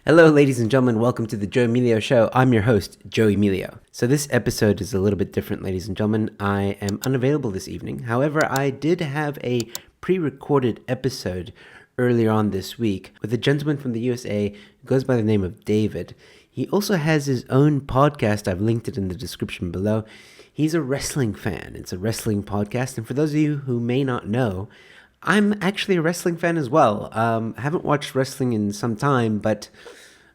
Hello, ladies and gentlemen. Welcome to the Joe Emilio Show. I'm your host, Joe Emilio. So this episode is a little bit different, ladies and gentlemen. I am unavailable this evening. However, I did have a pre-recorded episode earlier on this week with a gentleman from the USA who goes by the name of David. He also has his own podcast. I've linked it in the description below. He's a wrestling fan. It's a wrestling podcast. And for those of you who may not know, I'm actually a wrestling fan as well. I haven't watched wrestling in some time, but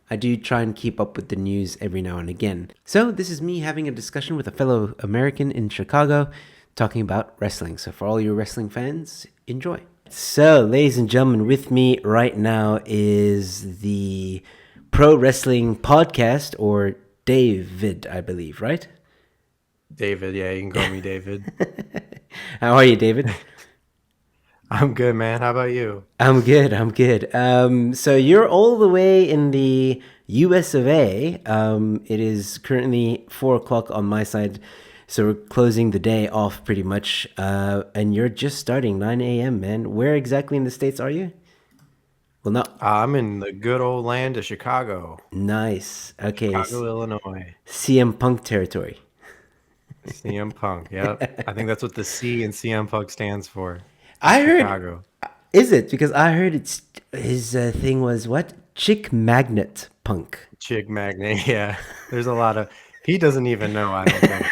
I do try and keep up with the news every now and again. So this is me having a discussion with a fellow American in Chicago talking about wrestling. So for all you wrestling fans, enjoy. So ladies and gentlemen, with me right now is the Pro Wrestling Podcast, or David, I believe, right? David, yeah, you can call me David. How are you, David? I'm good, man. How about you? I'm good. So you're all the way in the US of A. It is currently 4 o'clock on my side, so we're closing the day off pretty much. And you're just starting 9 a.m., man. Where exactly in the States are you? Well, no. I'm in the good old land of Chicago. Nice. Okay. Chicago, Illinois. CM Punk territory. CM Punk, yep. I think that's what the C in CM Punk stands for. I Chicago. heard. Is it? Because I heard it's his thing was what? Chick Magnet Punk. Chick Magnet, yeah. There's a lot of... He doesn't even know, I don't think.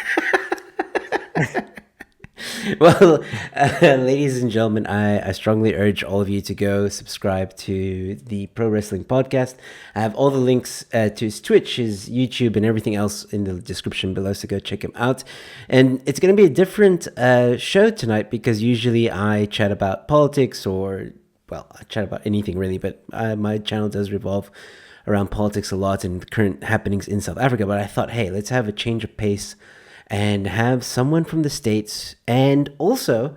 Well, ladies and gentlemen, I strongly urge all of you to go subscribe to the Pro Wrestling Podcast. I have all the links to his Twitch, his YouTube, and everything else in the description below, so go check him out. And it's going to be a different show tonight because usually I chat about politics or, well, I chat about anything really, but my channel does revolve around politics a lot and the current happenings in South Africa. But I thought, hey, let's have a change of pace and have someone from the States. And also,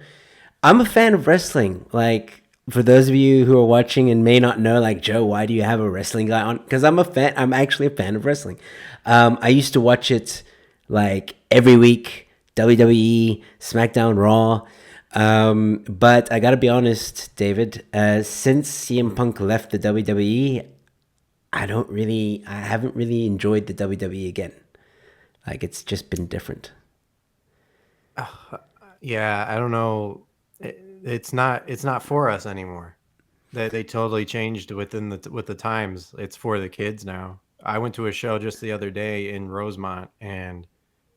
I'm a fan of wrestling. Like, for those of you who are watching and may not know, like, Joe, why do you have a wrestling guy on? Because I'm a fan. I'm actually a fan of wrestling. I used to watch it like every week, WWE, SmackDown, Raw. But I gotta be honest, David, since CM Punk left the WWE, I haven't really enjoyed the WWE again. Like, it's just been different. Yeah, I don't know. It's not for us anymore. They totally changed with the times. It's for the kids now. I went to a show just the other day in Rosemont, and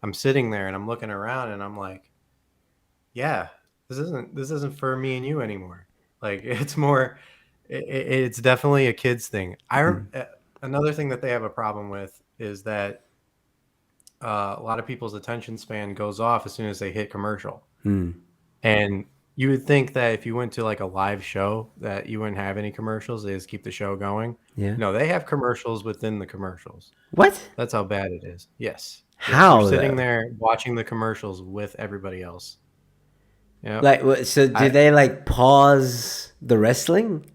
I'm sitting there and I'm looking around and I'm like, yeah, this isn't for me and you anymore. Like, it's more, it's definitely a kids thing. Another thing that they have a problem with is that a lot of people's attention span goes off as soon as they hit commercial. And you would think that if you went to like a live show that you wouldn't have any commercials. They just keep the show going. Yeah. No, they have commercials within the commercials. What? That's how bad it is. Yes. How, You're sitting though? there watching the commercials with everybody else. Yeah. Like, so do they like pause the wrestling?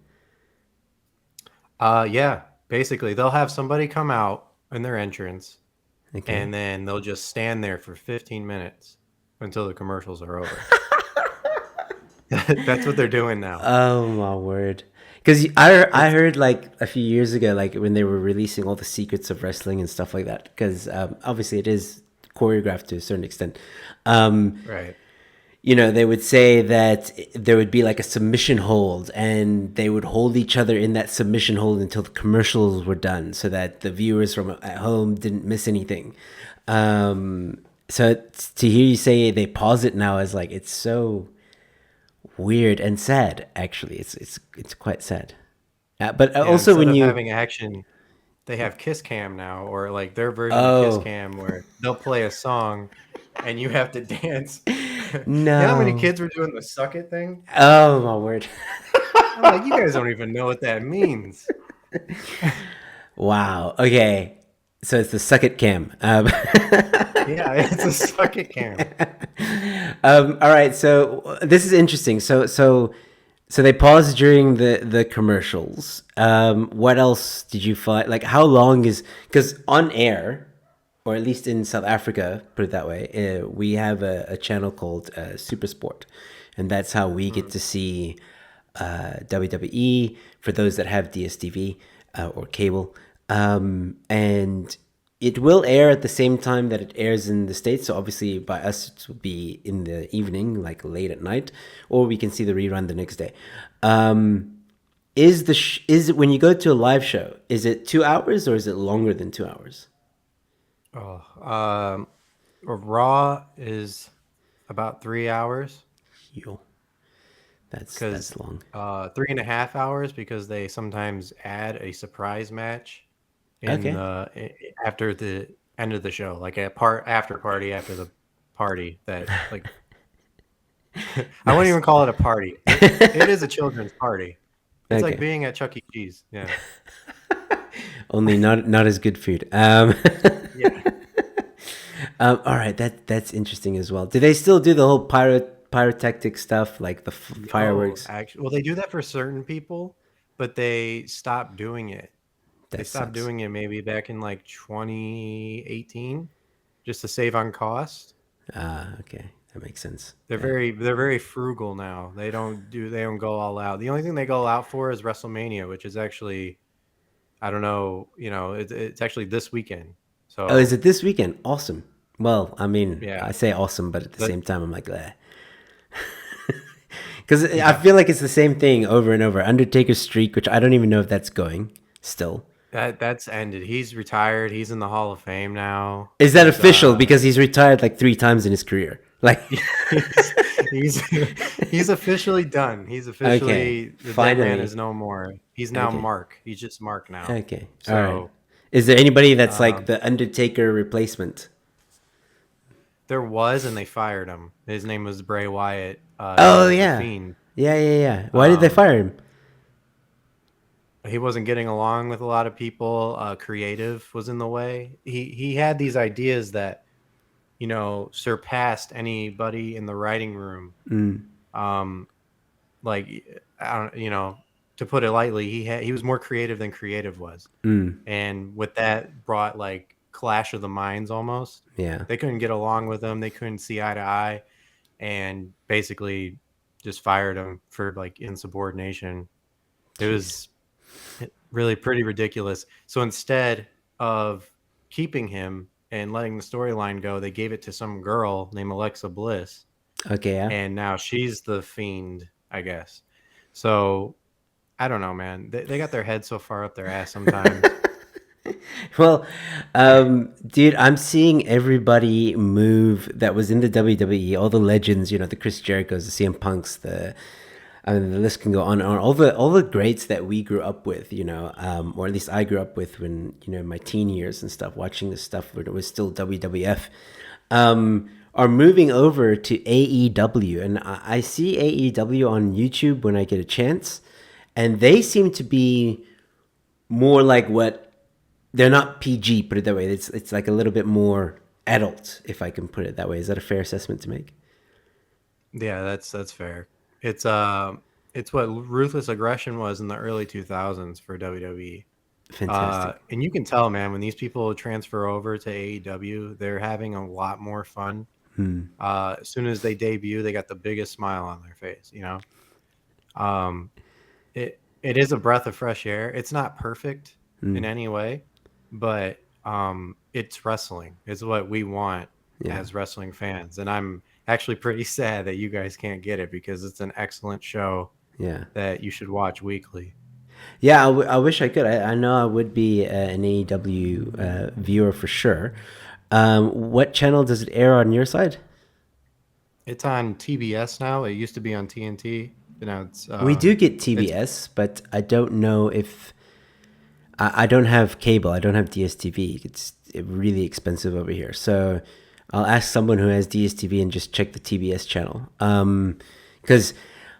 Yeah. Basically, they'll have somebody come out in their entrance, Okay. and then they'll just stand there for 15 minutes until the commercials are over. That's what they're doing now. Oh my word! Because I heard like a few years ago, like when they were releasing all the secrets of wrestling and stuff like that. Because obviously it is choreographed to a certain extent. Right. You know, they would say that there would be like a submission hold, and they would hold each other in that submission hold until the commercials were done, so that the viewers from at home didn't miss anything. So to hear you say they pause it now is like, it's so weird and sad. Actually, it's quite sad. But Yeah, also when instead of you having action, they have Kiss Cam now, or like their version of Kiss Cam, where they'll play a song and you have to dance. You know how many no, kids were doing the suck it thing? oh my word. I'm like, you guys don't even know what that means. Wow. Okay. So it's the suck it cam. Yeah, it's a suck it cam. All right. So this is interesting. So they pause during the commercials. What else did you find? Like, how long is, because on air, or at least in South Africa, put it that way, we have a channel called Super Sport, and that's how we get to see WWE for those that have DSTV or cable. And it will air at the same time that it airs in the States. So obviously, by us, it would be in the evening, like late at night, or we can see the rerun the next day. Is it when you go to a live show? Is it 2 hours or is it longer than 2 hours? Oh, Raw is about 3 hours Yo, because that's long. 3.5 hours because they sometimes add a surprise match in Okay. the after the end of the show, like a part after party after the party that like I wouldn't Nice. even call it a party. It is a children's party. It's like Okay. being at Chuck E. Cheese. Yeah. Only not as good food. Yeah. All right, that's interesting as well. Do they still do the whole pyrotechnic stuff, like the Oh, fireworks? actually, well, they do that for certain people, but they stopped doing it. They That stopped sucks. doing it maybe back in like 2018 just to save on cost. Ah, okay, that makes sense. They're Yeah, very frugal now. They don't go all out. The only thing they go out for is WrestleMania, which is actually I don't know, it's actually this weekend. oh, is So, it this weekend? Awesome. Well, I mean, yeah. I say awesome, but at the But same time, I'm like, because I yeah, feel like it's the same thing over and over. Undertaker's streak, which I don't even know if that's going still. that's ended. He's retired. He's in the Hall of Fame now. Is that official? Because he's retired like 3 times in his career. Like, He's he's he's officially done. He's okay, officially the dead man finally. is no more. He's now Okay, Mark. He's just Mark now. okay, all right. So Is there anybody that's like um, the Undertaker replacement? there was, and they fired him. His name was Bray Wyatt. He Oh was the yeah, Fiend. yeah. Why did they Um, fire him? he wasn't getting along with a lot of people. Creative was in the way. He had these ideas that surpassed anybody in the writing room. Um, like I don't, to put it lightly, he was more creative than creative was, and with that brought like clash of the minds almost. Yeah. They couldn't get along with him. They couldn't see eye to eye, and basically just fired him for like insubordination. It Jeez. was really pretty ridiculous. So instead of keeping him and letting the storyline go, they gave it to some girl named Alexa Bliss, Okay, yeah. and now she's the Fiend, I guess. So I don't know, man. They got their head so far up their ass sometimes. Well, dude, I'm seeing everybody move that was in the WWE, all the legends, the Chris Jerichos, the CM Punks, I mean, the list can go on and on. All the greats that we grew up with, or at least I grew up with when, in my teen years and stuff, watching this stuff when it was still WWF, are moving over to AEW. And I see AEW on YouTube when I get a chance. And they seem to be more like what they're not PG, put it that way. It's like a little bit more adult, if I can put it that way. Is that a fair assessment to make? Yeah, that's fair. It's what ruthless aggression was in the early 2000s for WWE. Fantastic. And you can tell, man, when these people transfer over to AEW, they're having a lot more fun. As soon as they debut, they got the biggest smile on their face. Um, it is a breath of fresh air. It's not perfect in any way, but it's wrestling. It's what we want Yeah. as wrestling fans, and I'm actually pretty sad that you guys can't get it because it's an excellent show Yeah. that you should watch weekly. Yeah, I wish I could. I know I would be an AEW viewer for sure. What channel does it air on your side? It's on TBS now. It used to be on TNT. Now We do get it's TBS, but I don't know if I don't have cable. I don't have DSTV. It's really expensive over here. So I'll ask someone who has DSTV and just check the TBS channel. Because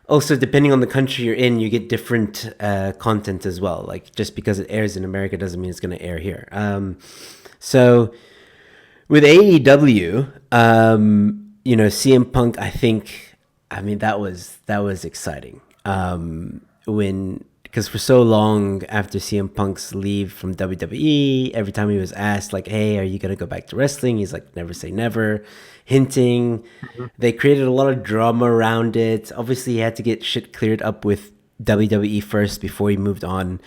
also depending on the country you're in, you get different content as well. Like just because it airs in America doesn't mean it's going to air here. So with AEW, CM Punk, I mean, that was exciting. When because for so long after CM Punk's leave from WWE, every time he was asked like, "Hey, are you gonna go back to wrestling?" He's like, "Never say never," hinting. They created a lot of drama around it. Obviously, he had to get shit cleared up with WWE first before he moved on.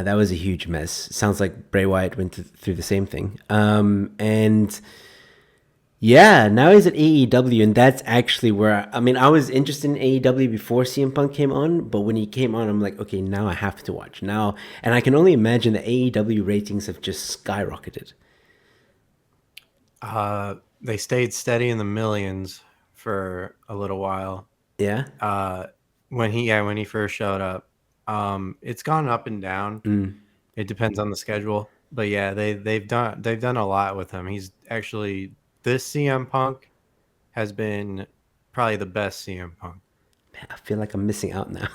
That was a huge mess. Sounds like Bray Wyatt went through the same thing. And yeah, now he's at AEW, and that's actually where I mean, I was interested in AEW before CM Punk came on, but when he came on, I'm like, okay, now I have to watch now, and I can only imagine the AEW ratings have just skyrocketed. They stayed steady in the millions for a little while. Yeah. Uh, when he first showed up, it's gone up and down. It depends on the schedule, but yeah, they've done a lot with him. He's actually this CM Punk has been probably the best CM Punk. Man, I feel like I'm missing out now.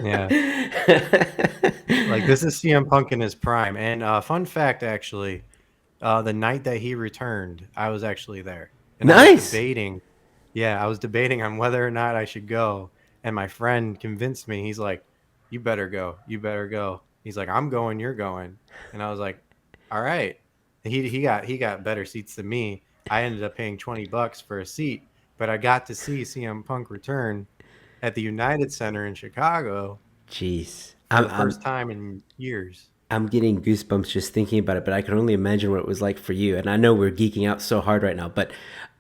Yeah, like this is CM Punk in his prime. And fun fact, actually, the night that he returned, I was actually there, and I was Nice. debating. Yeah, I was debating on whether or not I should go, and my friend convinced me. He's like, "You better go. You better go." He's like, "I'm going. You're going." And I was like, "All right." He got better seats than me. I ended up paying $20 for a seat, but I got to see CM Punk return at the United Center in Chicago Jeez, for the first time in years. I'm getting goosebumps just thinking about it, but I can only imagine what it was like for you. And I know we're geeking out so hard right now, but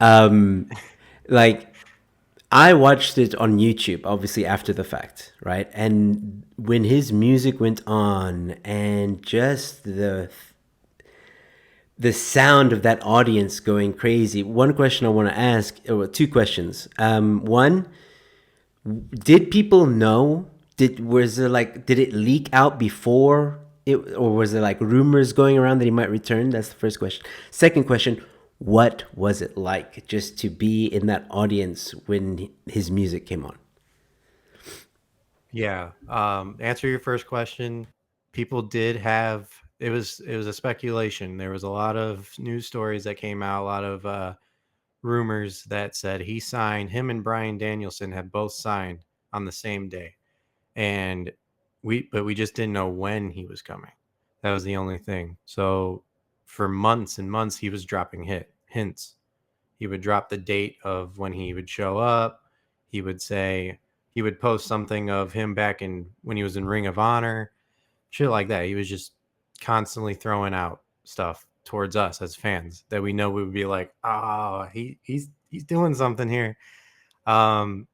um, like I watched it on YouTube, obviously after the fact, right? And when his music went on, and just the sound of that audience going crazy. One question I want to ask, or two questions. One, did people know? Did it leak out before it, or was there like rumors going around that he might return? That's the first question. Second question, what was it like just to be in that audience when his music came on? Yeah. Answer your first question. People did have it was a speculation. There was a lot of news stories that came out, a lot of rumors that said he signed him and Brian Danielson had both signed on the same day. And we just didn't know when he was coming. That was the only thing. So for months and months he was dropping hints. He would drop the date of when he would show up. He would say he would post something of him back in when he was in Ring of Honor, shit like that. He was just constantly throwing out stuff towards us as fans that we know we would be like, oh, he's doing something here. Um,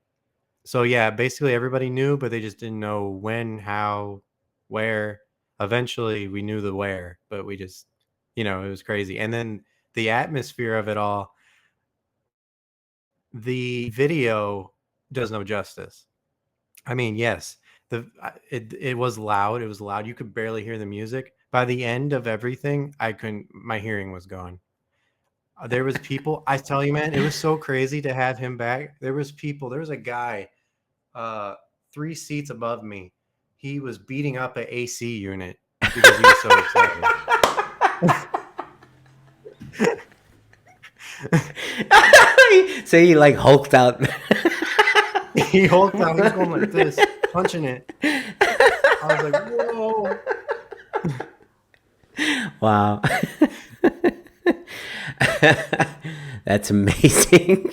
so yeah, basically everybody knew, but they just didn't know when, how, where. Eventually, we knew the where, but we just, it was crazy. And then the atmosphere of it all, the video does no justice. I mean, yes, it was loud. It was loud. You could barely hear the music. By the end of everything, I couldn't. My hearing was gone. There was people. I tell you, man, it was so crazy to have him back. There was people. There was a guy, uh, 3 seats above me. He was beating up an AC unit because he was so excited. So he like hulked out. He hulked out. He was going like this, punching it. I was like, whoa. Wow. That's amazing.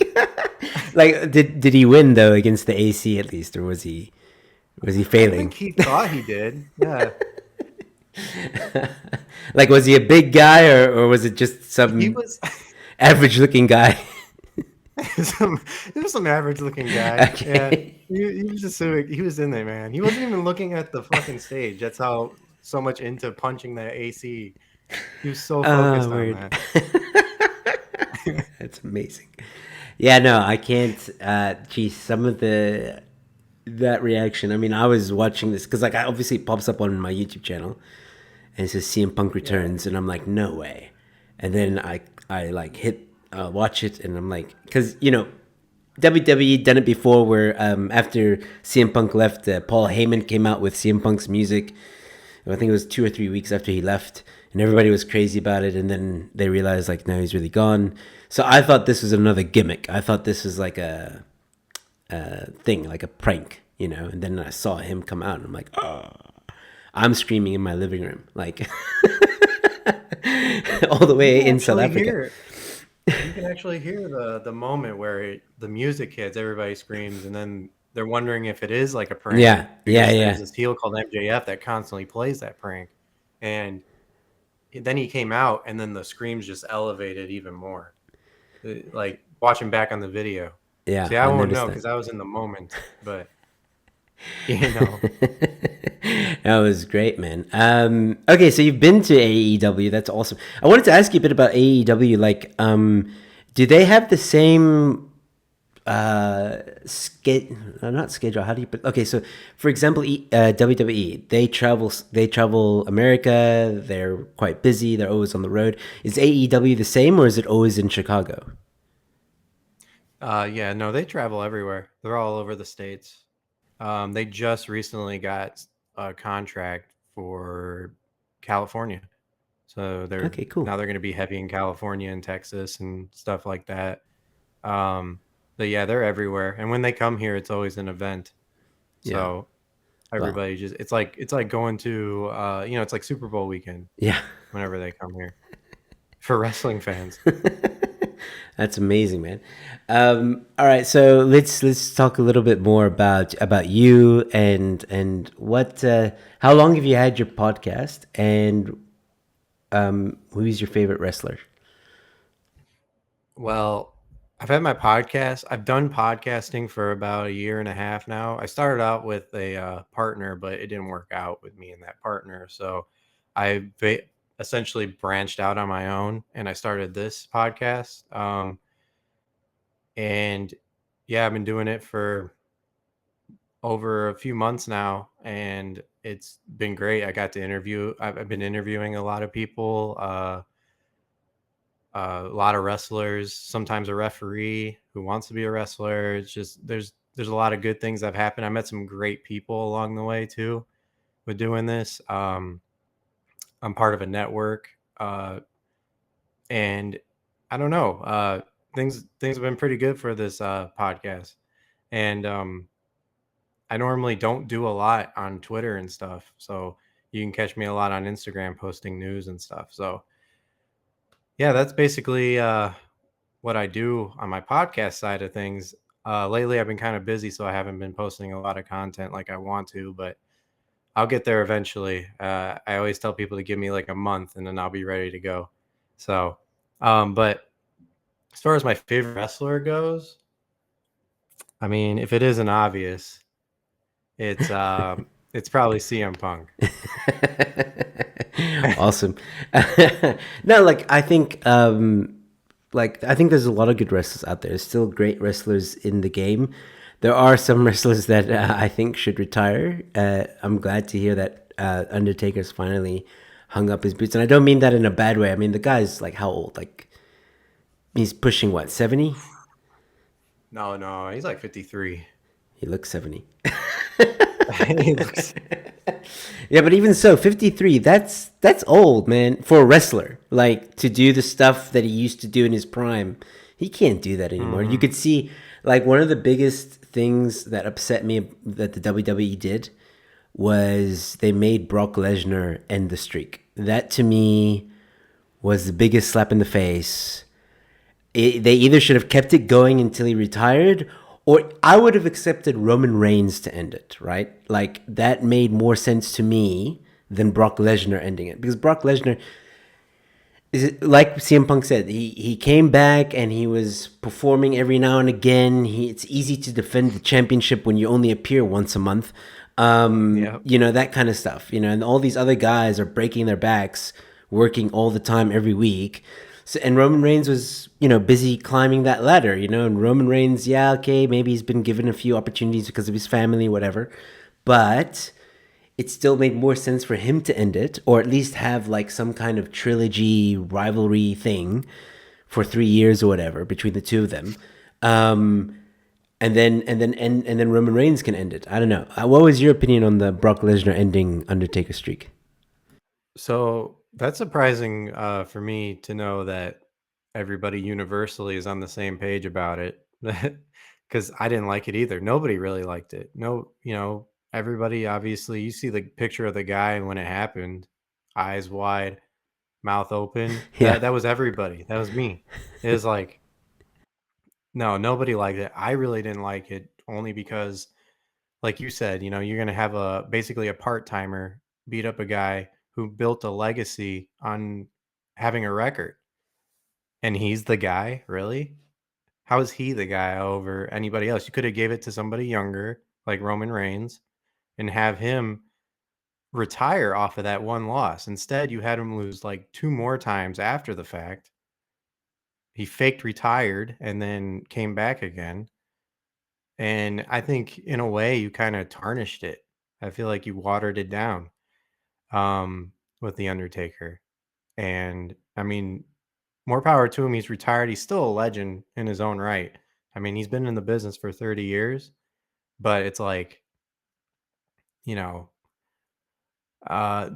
Like did he win though against the AC at least, or was he I failing? think he thought he did. Yeah. Like was he a big guy, or was it just He some was average looking guy? some he was some average looking guy. Yeah. Okay. He was just he was in there, man. He wasn't even looking at the fucking stage. That's how so much into punching that AC. He was so Oh, focused on weird. that. That's amazing. Yeah, no, I can't. Geez, some of that reaction. I mean, I was watching this because, like, I obviously it pops up on my YouTube channel, and it says CM Punk Yeah. returns, and I'm like, no way. And then I like hit watch it, and I'm like, because WWE done it before, where after CM Punk left, Paul Heyman came out with CM Punk's music. I think it was 2 or 3 weeks after he left, and everybody was crazy about it. And then they realized, like, no, he's really gone. So I thought this was another gimmick. I thought this was like a thing, like a prank, And then I saw him come out, and I'm like, oh, I'm screaming in my living room, like all the way in South Africa. You can actually hear the moment where the music hits, everybody screams, and then they're wondering if it is like a Yeah, prank yeah, because there's yeah, this heel called MJF that constantly plays that prank. And then he came out, and then the screams just elevated even more. Like watching back on the video. yeah. See, I I won't noticed know that. because I was in the moment, but you know, That was great, man. Okay, so you've been to AEW. That's awesome. I wanted to ask you a bit about AEW. Like, do they have the same not schedule? How do you put? Okay, so for example, WWE, they travel America. They're quite busy. They're always on the road. Is AEW the same, or is it always in Chicago? yeah, no, they travel everywhere. They're all over the states. They just recently got a contract for California. So Okay, cool. they're going to be heavy in California and Texas and stuff like that. Um, but yeah, they're everywhere. And when they come here, it's always an event. Yeah. So Well, everybody just it's like going to it's like Super Bowl weekend yeah. whenever they come here for wrestling fans. That's amazing, man. All right, so let's talk a little bit more about you and what. How long have you had your podcast, and who is your favorite wrestler? Well, I've had my podcast. I've done podcasting for about a year and a half now. I started out with a partner, but it didn't work out with me and that partner. So essentially branched out on my own and I started this podcast. And yeah, I've been doing it for over a few months now and it's been great. I've been interviewing a lot of people. A lot of wrestlers, sometimes a referee who wants to be a wrestler. It's just there's a lot of good things that have happened. I met some great people along the way too with doing this. I'm part of a network, and I don't know. Things have been pretty good for this podcast, and I normally don't do a lot on Twitter and stuff, so you can catch me a lot on Instagram posting news and stuff. So yeah, that's basically what I do on my podcast side of things. Lately, I've been kind of busy, so I haven't been posting a lot of content like I want to, but I'll get there eventually. I always tell people to give me like a month and then I'll be ready to go. So, but as far as my favorite wrestler goes, I mean, if it isn't obvious, it's probably CM Punk. Awesome. No, I think there's a lot of good wrestlers out there. There's still great wrestlers in the game. There are some wrestlers that I think should retire. I'm glad to hear that Undertaker's finally hung up his boots, and I don't mean that in a bad way. I mean the guy's like how old? Like he's pushing what 70? No, no, he's like 53. He looks 70. He looks, Yeah, but even so, 53, that's old, man, for a wrestler. Like to do the stuff that he used to do in his prime. He can't do that anymore. You mhm. could see like one of the biggest things that upset me that the WWE did was they made Brock Lesnar end the streak. That to me was the biggest slap in the face. They either should have kept it going until he retired, or I would have accepted Roman Reigns to end it, right? Like that made more sense to me than Brock Lesnar ending it, because Brock Lesnar is it, like CM Punk said, he came back and he was performing every now and again. It's easy to defend the championship when you only appear once a month. Yeah. That kind of stuff. And all these other guys are breaking their backs, working all the time every week. So, and Roman Reigns was, busy climbing that ladder, and Roman Reigns, yeah, okay, maybe he's been given a few opportunities because of his family, whatever. But it still made more sense for him to end it, or at least have like some kind of trilogy rivalry thing for 3 years or whatever between the two of them. Um, and then Roman Reigns can end it. I don't know. What was your opinion on the Brock Lesnar ending Undertaker streak? So that's surprising for me to know that everybody universally is on the same page about it because I didn't like it either. Nobody really liked it. No, everybody obviously, you see the picture of the guy when it happened, eyes wide, mouth open. Yeah, That was everybody. That was me. It was like, no, nobody liked it. I really didn't like it only because like you said, you're going to have basically a part-timer beat up a guy who built a legacy on having a record. And he's the guy, really? How is he the guy over anybody else? You could have gave it to somebody younger, like Roman Reigns, and have him retire off of that one loss. Instead, you had him lose like 2 more times after the fact. He faked retired and then came back again. And I think in a way you kind of tarnished it. I feel like you watered it down with the Undertaker. And I mean, more power to him. He's retired. He's still a legend in his own right. I mean, he's been in the business for 30 years, but it's like, you know,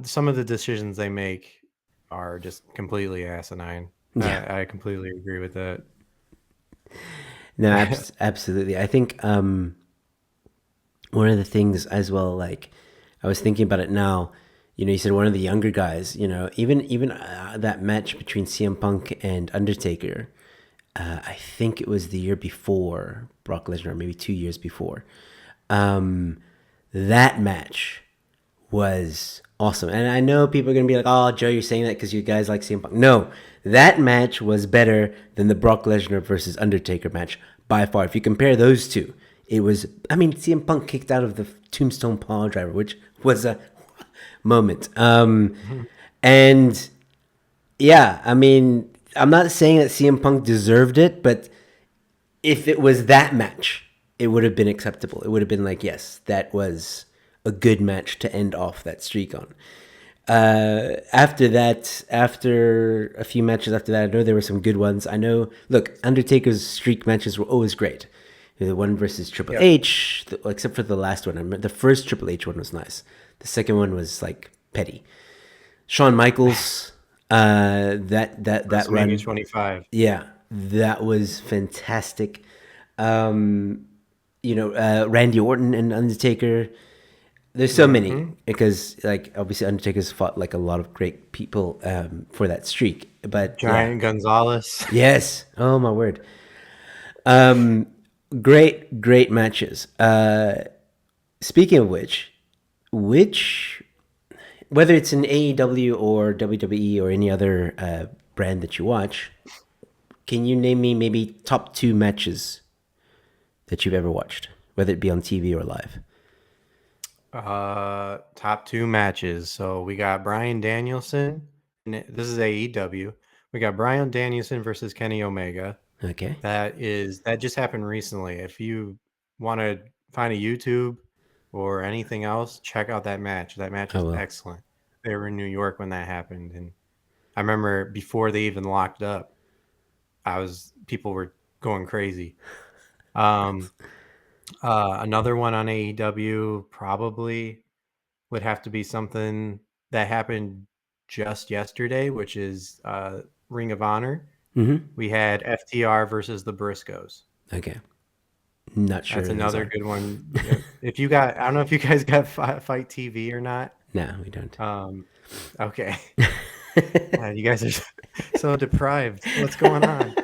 some of the decisions they make are just completely asinine. Yeah. I completely agree with that. No, absolutely. I think one of the things as well, like I was thinking about it now. You said one of the younger guys. Even that match between CM Punk and Undertaker. I think it was the year before Brock Lesnar, maybe 2 years before. That match was awesome. And I know people are going to be like, oh, Joe, you're saying that because you guys like CM Punk. No, that match was better than the Brock Lesnar versus Undertaker match by far. If you compare those two, it was, CM Punk kicked out of the Tombstone Power Driver, which was a moment. And yeah, I'm not saying that CM Punk deserved it, but if it was that match, it would have been acceptable. It would have been like, yes, that was a good match to end off that streak on. After that, after a few matches after that, I know there were some good ones. I know, look, Undertaker's streak matches were always great. The one versus Triple H, except for the last one. I remember the first Triple H one was nice. The second one was like petty. Shawn Michaels, that run, 25. yeah, that was fantastic. Randy Orton and Undertaker. There's so many because, like, obviously Undertaker's fought like a lot of great people for that streak. But Giant Gonzalez. yes, oh my word, great matches. Speaking of which whether it's in AEW or WWE or any other brand that you watch, can you name me maybe top 2 matches that you've ever watched, whether it be on TV or live? Top 2 matches. So we got Bryan Danielson, and this is AEW. We got Bryan Danielson versus Kenny Omega. Okay. That just happened recently. If you want to find a YouTube or anything else, check out that match. That match is excellent. They were in New York when that happened, and I remember before they even locked up, people were going crazy. Another one on AEW probably would have to be something that happened just yesterday, which is Ring of Honor. Mm-hmm. We had FTR versus the Briscoes. Okay. Not sure. That's another good one. If you got, I don't know if you guys got Fight TV or not. No, we don't. Okay. You guys are so deprived. What's going on?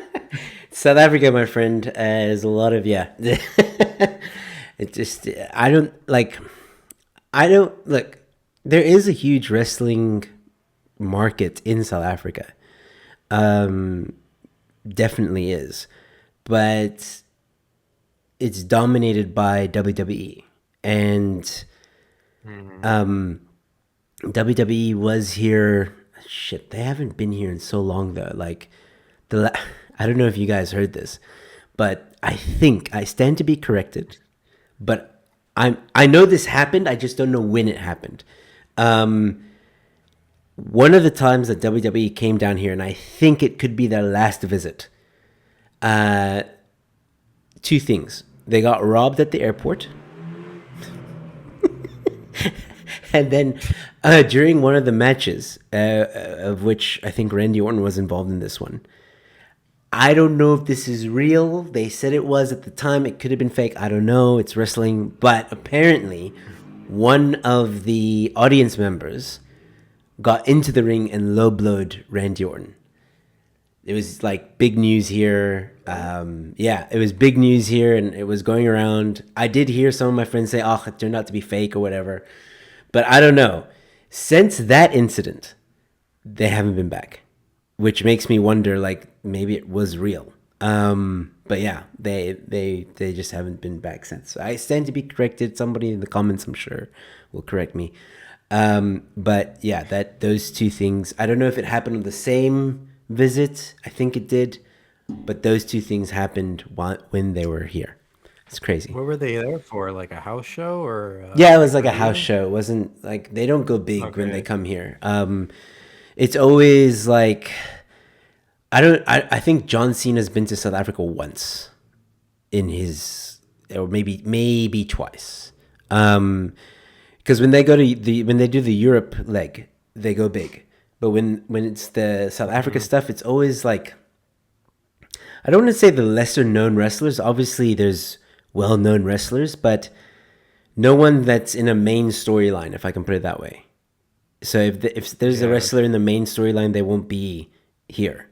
South Africa, my friend, is a lot of It just I don't look. There is a huge wrestling market in South Africa. Definitely is, but it's dominated by WWE, and WWE was here. Shit, they haven't been here in so long though. Like I don't know if you guys heard this, but I think I stand to be corrected. But I know this happened. I just don't know when it happened. One of the times that WWE came down here, and I think it could be their last visit. 2 things: they got robbed at the airport, and then during one of the matches, of which I think Randy Orton was involved in this one. I don't know if this is real. They said it was at the time. It could have been fake. I don't know. It's wrestling. But apparently, one of the audience members got into the ring and low-blowed Randy Orton. it was like big news here. Yeah, it was big news here, and it was going around. I did hear some of my friends say, "Oh, it turned out to be fake or whatever," but I don't know. Since that incident, they haven't been back, which makes me wonder. Like maybe it was real. But yeah, they just haven't been back since. I stand to be corrected. Somebody in the comments, I'm sure, will correct me. But yeah, that those two things. I don't know if it happened on the same visit. I think it did, but those two things happened when they were here. It's crazy. What were they there for? Like a house show or Yeah, it was like a house pay-per-view? show. It wasn't like they don't go big when they Okay. come here. It's always like I don't. I think John Cena's been to South Africa once in his, or maybe twice. Because when they go to when they do the Europe leg, they go big. But when it's the South Africa Hmm. stuff, it's always like I don't want to say the lesser known wrestlers. Obviously, there's well known wrestlers, but no one that's in a main storyline, if I can put it that way. So if there's a Yeah. wrestler in the main storyline, they won't be here.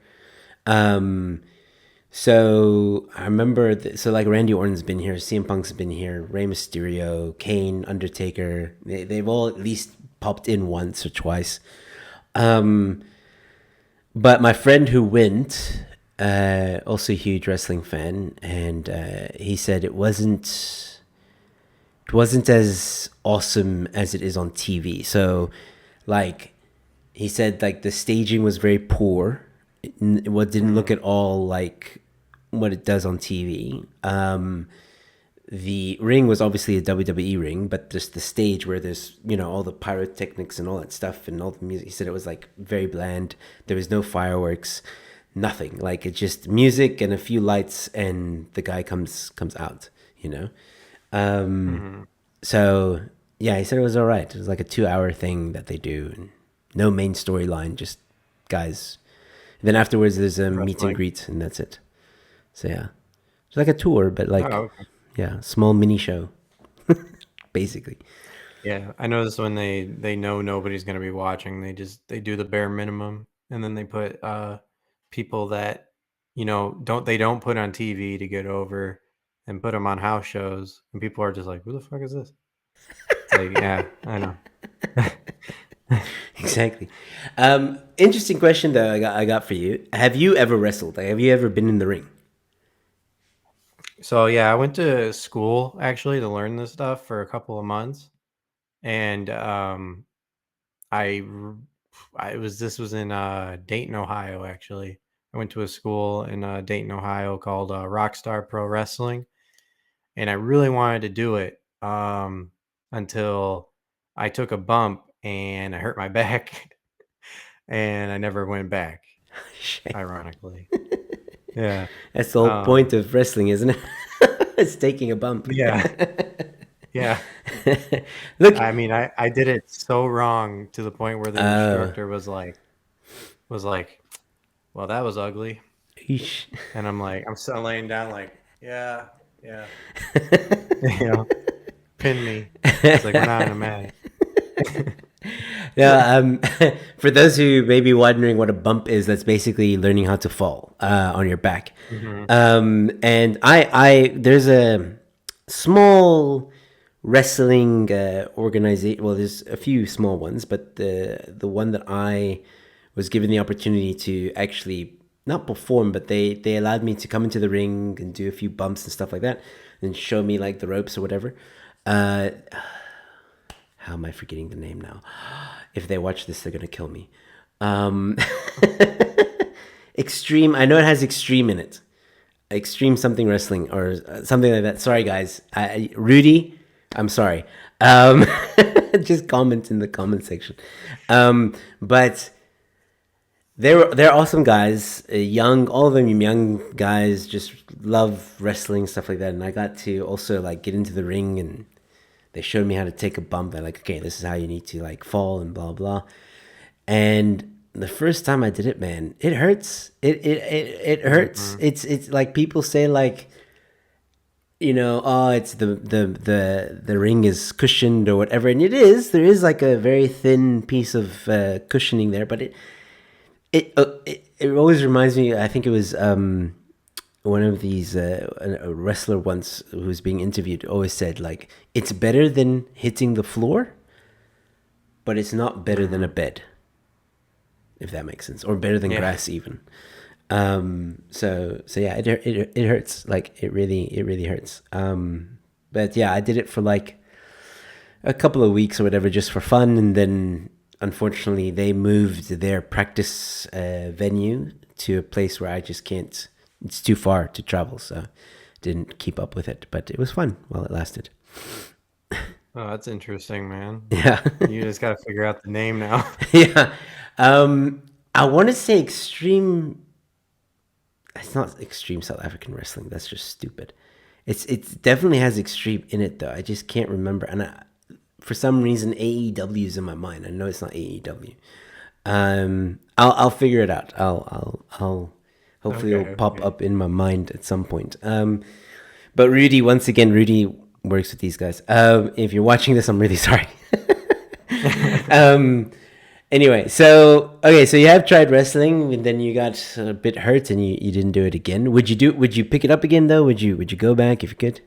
Um, so I remember, so like Randy Orton's been here, CM Punk's been here, Rey Mysterio, Kane, Undertaker. They've all at least popped in once or twice. Um, but my friend who went, also a huge wrestling fan, and he said it wasn't as awesome as it is on TV. So, like, he said like the staging was very poor. What didn't look Hmm. at all like what it does on TV. The ring was obviously a WWE ring, but just the stage where there's all the pyrotechnics and all that stuff and all the music. He said it was like very bland. There was no fireworks, nothing. Like it's just music and a few lights, and the guy comes out. You know. Um, Hmm. so yeah, he said it was all right. It was like a 2 hour thing that they do, and no main storyline, just guys. Then afterwards, there's a meet and Wrestling. greet, and that's it. So yeah, it's like a tour, but Oh, like okay. yeah, small mini show, basically. Yeah. I noticed when they know nobody's gonna be watching, they do the bare minimum, and then they put people that don't put on TV to get over, and put them on house shows, and people are just like, "Who the fuck is this?" It's like, yeah, I know. Exactly. Interesting question though. I got for you. Have you ever wrestled? Like, have you ever been in the ring? So yeah, I went to school actually to learn this stuff for a couple of months, and I, r- I was this was in Dayton, Ohio. Actually, I went to a school in Dayton, Ohio called Rockstar Pro Wrestling, and I really wanted to do it until I took a bump and I hurt my back, and I never went back. Shit. Ironically, yeah, That's the whole point um, of wrestling, isn't it? It's taking a bump. yeah, yeah. Look, I mean, I did it so wrong to the point where the uh, instructor was like, "Well, that was ugly." eesh. And I'm still laying down like, "Yeah, yeah." You know, pin me. It's like we're not in a match. Yeah, for those who may be wondering what a bump is, that's basically learning how to fall on your back. Mhm. And there's a small wrestling organization. Well, there's a few small ones, but the one that I was given the opportunity to actually not perform, but they allowed me to come into the ring and do a few bumps and stuff like that, and show me like the ropes or whatever. Uh, how am I forgetting the name now? If they watch this, they're gonna kill me. Um, Extreme. I know it has extreme in it. Extreme something wrestling or something like that. Sorry, guys. Rudy, I'm sorry. Um, just comment in the comment section. But they're awesome guys. Young, all of them young guys. Just love wrestling stuff like that. And I got to also like get into the ring, and they showed me how to take a bump. They're like, okay, this is how you need to like fall and blah blah. And the first time I did it, man, it hurts. It hurts. Mhm. It's like people say like, oh, it's the ring is cushioned or whatever, and it is. There is like a very thin piece of cushioning there, but it always reminds me. I think it was one of these a wrestler once who was being interviewed always said like it's better than hitting the floor, but it's not better than a Hmm. bed, if that makes sense, or better than Yeah. grass even. So yeah, it hurts. Like it really hurts. But yeah, I did it for like a couple of weeks or whatever just for fun, and then unfortunately they moved their practice venue to a place where I just can't. It's too far to travel, so didn't keep up with it. But it was fun while it lasted. Oh, that's interesting, man. Yeah, You just got to figure out the name now. yeah. I want to say extreme. It's not extreme South African wrestling. That's just stupid. It definitely has extreme in it though. I just can't remember, and for some reason AEW is in my mind. I know it's not AEW. I'll figure it out. I'll hopefully it'll Okay, pop okay. up in my mind at some point. But Rudy, once again, Rudy works with these guys. If you're watching this, I'm really sorry. um, anyway, so okay, so you have tried wrestling, and then you got a bit hurt, and you didn't do it again. Would you do? Would you pick it up again though? Would you go back if you could?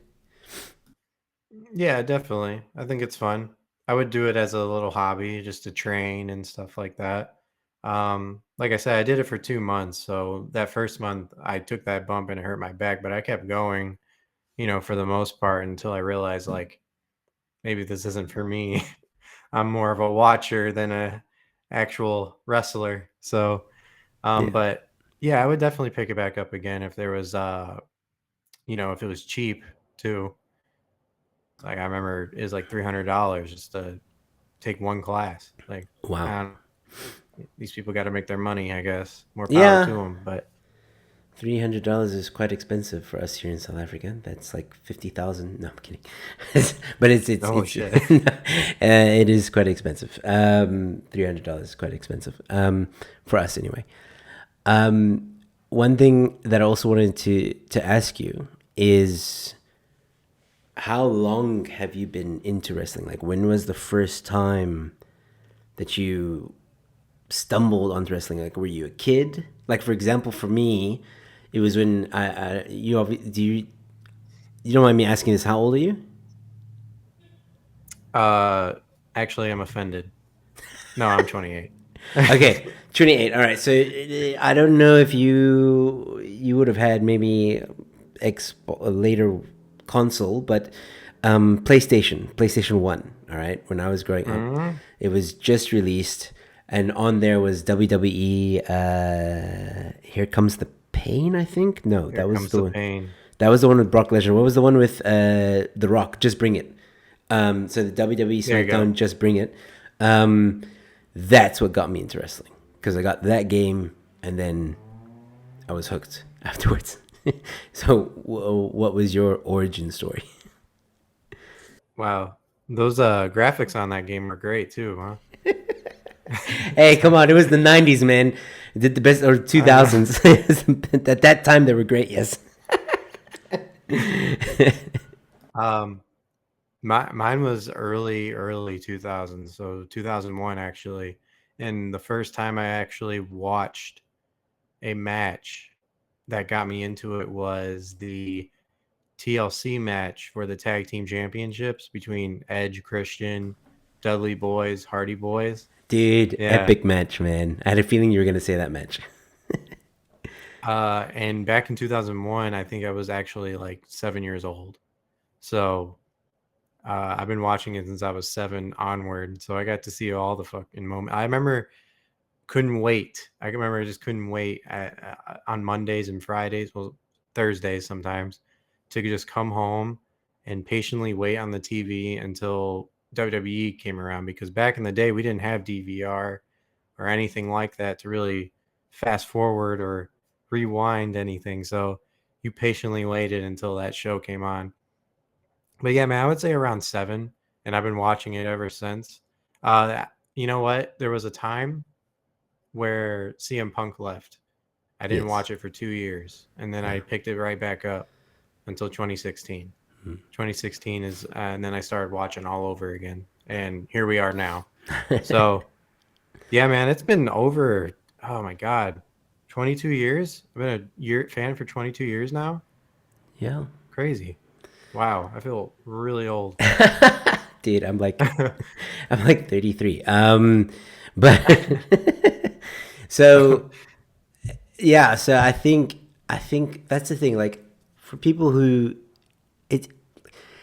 Yeah, definitely. I think it's fun. I would do it as a little hobby just to train and stuff like that. Like I said, I did it for 2 months. So that first month I took that bump and it hurt my back, but I kept going, for the most part until I realized like maybe this isn't for me. I'm more of a watcher than a actual wrestler. So, Yeah. but yeah, I would definitely pick it back up again if there was if it was cheap too. Like I remember it was like $300 just to take one class. Like, Wow. I don't these people gotta make their money, I guess. More power to Yeah. them. But $300 is quite expensive for us here in South Africa. That's like 50,000. No, I'm kidding. But holy it's shit. it is quite expensive. $300 is quite expensive for us anyway. One thing that I also wanted to ask you is how long have you been into wrestling? Like, when was the first time that you stumbled onto wrestling? Like, were you a kid? Like, for example, for me, it was when do you don't mind me asking this? How old are you? uh Actually I'm offended. No, I'm 28. Okay, 28. All right. So I don't know if you would have had maybe a later console, but PlayStation 1. All right. When I was growing up, Mhm. it was just released, and on there was WWE. Here comes the pain. I think no, Here that was comes the the one. pain. That was the one with Brock Lesnar. What was the one with The Rock? Just Bring It. So the WWE There you go. SmackDown Just Bring It. Um, that's what got me into wrestling because I got that game and then I was hooked afterwards. So, what was your origin story? Wow. Those graphics on that game are great too, huh? Hey, come on! It was the '90s, man. It did the best, or I know. 2000s. At that time, they were great. Yes. Um mine was early 2000s, so 2001 actually. And the first time I actually watched a match that got me into it was the TLC match for the tag team championships between Edge, Christian, Dudley Boys, Hardy Boys. Dude, Yeah. epic match, man. I had a feeling you were gonna say that match. And back in 2001, I think I was actually like 7 years old. So I've been watching it since I was seven onward. So I got to see all the fucking moment. I remember couldn't wait. I can remember I just couldn't wait on Mondays and Fridays, well, Thursdays sometimes, to just come home and patiently wait on the TV until WWE came around. Because back in the day, we didn't have DVR or anything like that to really fast forward or rewind anything. So you patiently waited until that show came on. But yeah, man, I would say around seven, and I've been watching it ever since. You know what? There was a time where CM Punk left. I didn't Yes. watch it for 2 years, and then Yeah. I picked it right back up until 2016. 2016 is, and then I started watching all over again, and here we are now. So yeah, man, it's been over. Oh my god, 22 years. I've been a year fan for 22 years now. Yeah, Crazy. Wow, I feel really old. dude, I'm like 33. But so yeah, so I think that's the thing. Like for people who it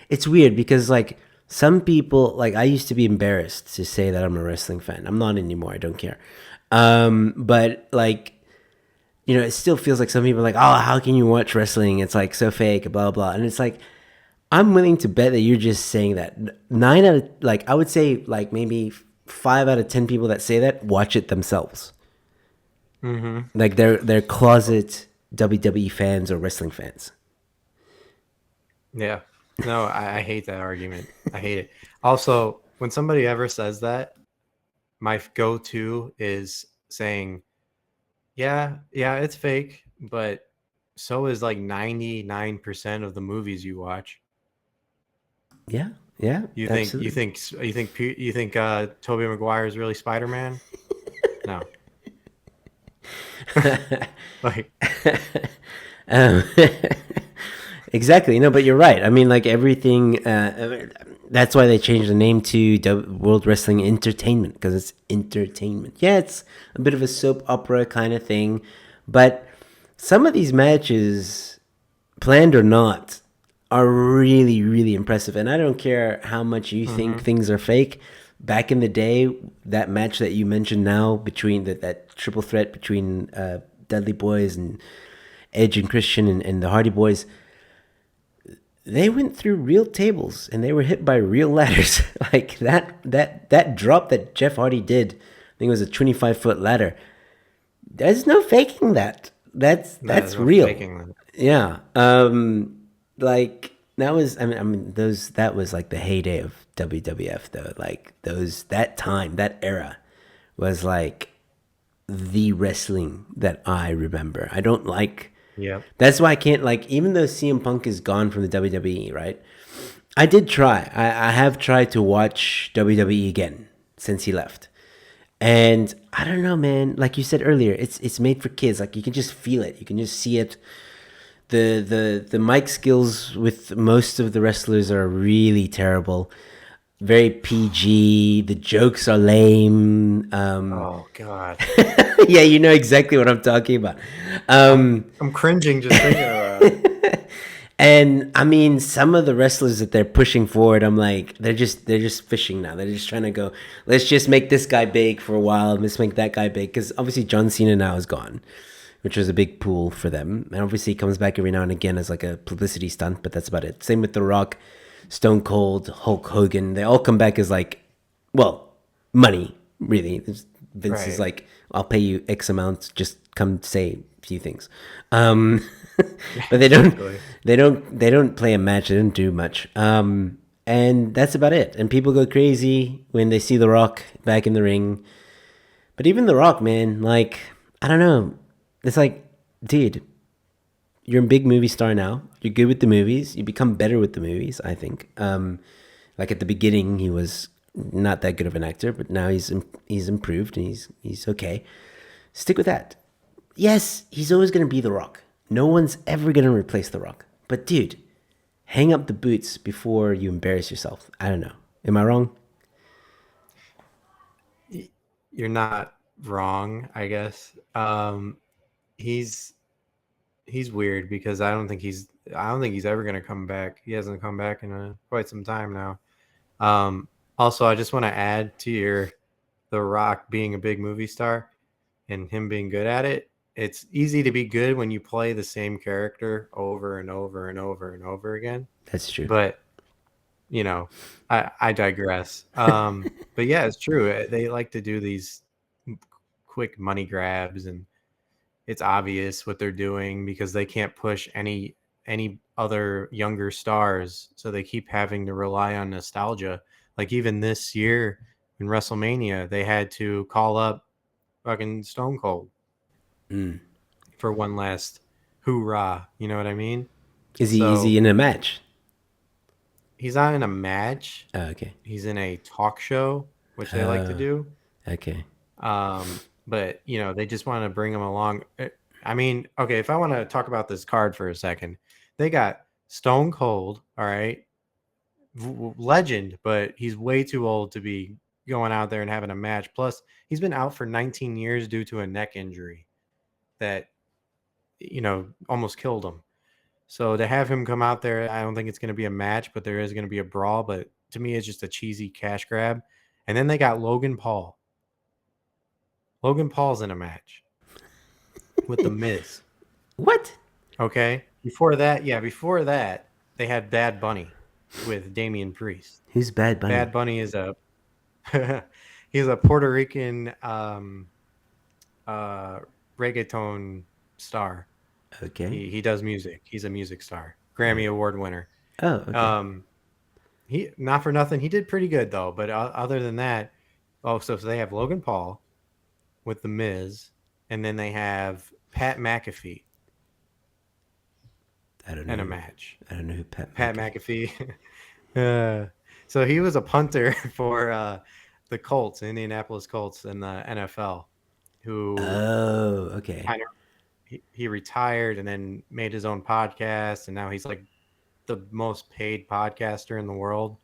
it's weird because like some people like I used to be embarrassed to say that I'm a wrestling fan. I'm not anymore. I don't care. But like it still feels like some people are like, oh, how can you watch wrestling? It's like so fake, blah blah. And it's like I'm willing to bet that you're just saying that. Nine out of like I would say like maybe 5 out of 10 people that say that watch it themselves. Mm-hmm. Like they're closet WWE fans or wrestling fans. Yeah. No, I hate that argument. I hate it. Also, when somebody ever says that, my go-to is saying, yeah, it's fake, but so is like 99% of the movies you watch. Yeah, yeah, You think you absolutely. think you think you think Tobey Maguire is really Spider-Man? No. Like, Um, exactly. No, but you're right. I mean, like everything. That's why they changed the name to World Wrestling Entertainment because it's entertainment. Yeah, it's a bit of a soap opera kind of thing, but some of these matches, planned or not, are really, really impressive. And I don't care how much you think mhm. things are fake. Back in the day, that match that you mentioned now between that triple threat between Dudley Boys and Edge and Christian and the Hardy Boys, they went through real tables and they were hit by real ladders. Like that drop that Jeff Hardy did, I think it was a 25-foot ladder. There's no faking that. No, there's That's no real. faking that. Yeah. Like that was I mean those that was like the heyday of WWF though. Like that time, that era was like the wrestling that I remember. I don't like Yep. that's why I can't like even though CM Punk is gone from the WWE, right? I did try. I have tried to watch WWE again since he left. And I don't know, man. Like you said earlier, it's made for kids. Like you can just feel it. You can just see it. The mic skills with most of the wrestlers are really terrible. Very PG. The jokes are lame. Oh God. Yeah, you know exactly what I'm talking about. I'm Um, I'm cringing just thinking about it. and I mean, some of the wrestlers that they're pushing forward, I'm like, they're just fishing now. They're just trying to go. Let's just make this guy big for a while. Let's make that guy big because obviously John Cena now is gone, which was a big pool for them. And obviously he comes back every now and again as like a publicity stunt, but that's about it. Same with The Rock, Stone Cold, Hulk Hogan. They all come back as like, well, money really. Vince is Right. like, I'll pay you X amount, just come say a few things. Um, but Exactly. they don't play a match. They don't do much. And that's about it. And people go crazy when they see The Rock back in the ring. But even The Rock, man, like I don't know. It's like, dude, you're a big movie star now. You're good with the movies. You become better with the movies. I think. Like at the beginning, he was not that good of an actor, but now he's improved and he's okay. Stick with that. Yes, he's always gonna be The Rock. No one's ever gonna replace The Rock. But dude, hang up the boots before you embarrass yourself. I don't know. Am I wrong? You're not wrong, I guess. He's he's weird because I don't think he's ever gonna come back. He hasn't come back in quite some time now. Also, I just want to add to your The Rock being a big movie star and him being good at it. It's easy to be good when you play the same character over and over and over and over again. That's true. But you know, I digress. But yeah, it's true. They like to do these quick money grabs, and it's obvious what they're doing because they can't push any other younger stars, so they keep having to rely on nostalgia. Like even this year in WrestleMania, they had to call up fucking Stone Cold Mm. for one last hoorah. You know what I mean? Is he So in a match? he's not in a match. Oh, okay. He's in a talk show, which they like to Uh, do. okay. But they just want to bring him along. I mean, okay, if I want to talk about this card for a second, they got Stone Cold, all right, legend, but he's way too old to be going out there and having a match. Plus, he's been out for 19 years due to a neck injury that, almost killed him. So to have him come out there, I don't think it's going to be a match, but there is going to be a brawl. But to me, it's just a cheesy cash grab. And then they got Logan Paul. Logan Paul's in a match with The Miz. What? Okay. Before that, they had Bad Bunny with Damian Priest. Who's Bad Bunny? Bad Bunny is a he's a Puerto Rican reggaeton star. Okay. He does music. He's a music star, Grammy Award winner. Oh, okay. He, not for nothing, he did pretty good though. But other than that, so they have Logan Paul with The Miz, and then they have Pat McAfee I don't in a know. match. I don't know who Pat McAfee. So he was a punter for the Colts, Indianapolis Colts in the NFL, who Oh, okay. kind of he retired and then made his own podcast, and now he's like the most paid podcaster in the world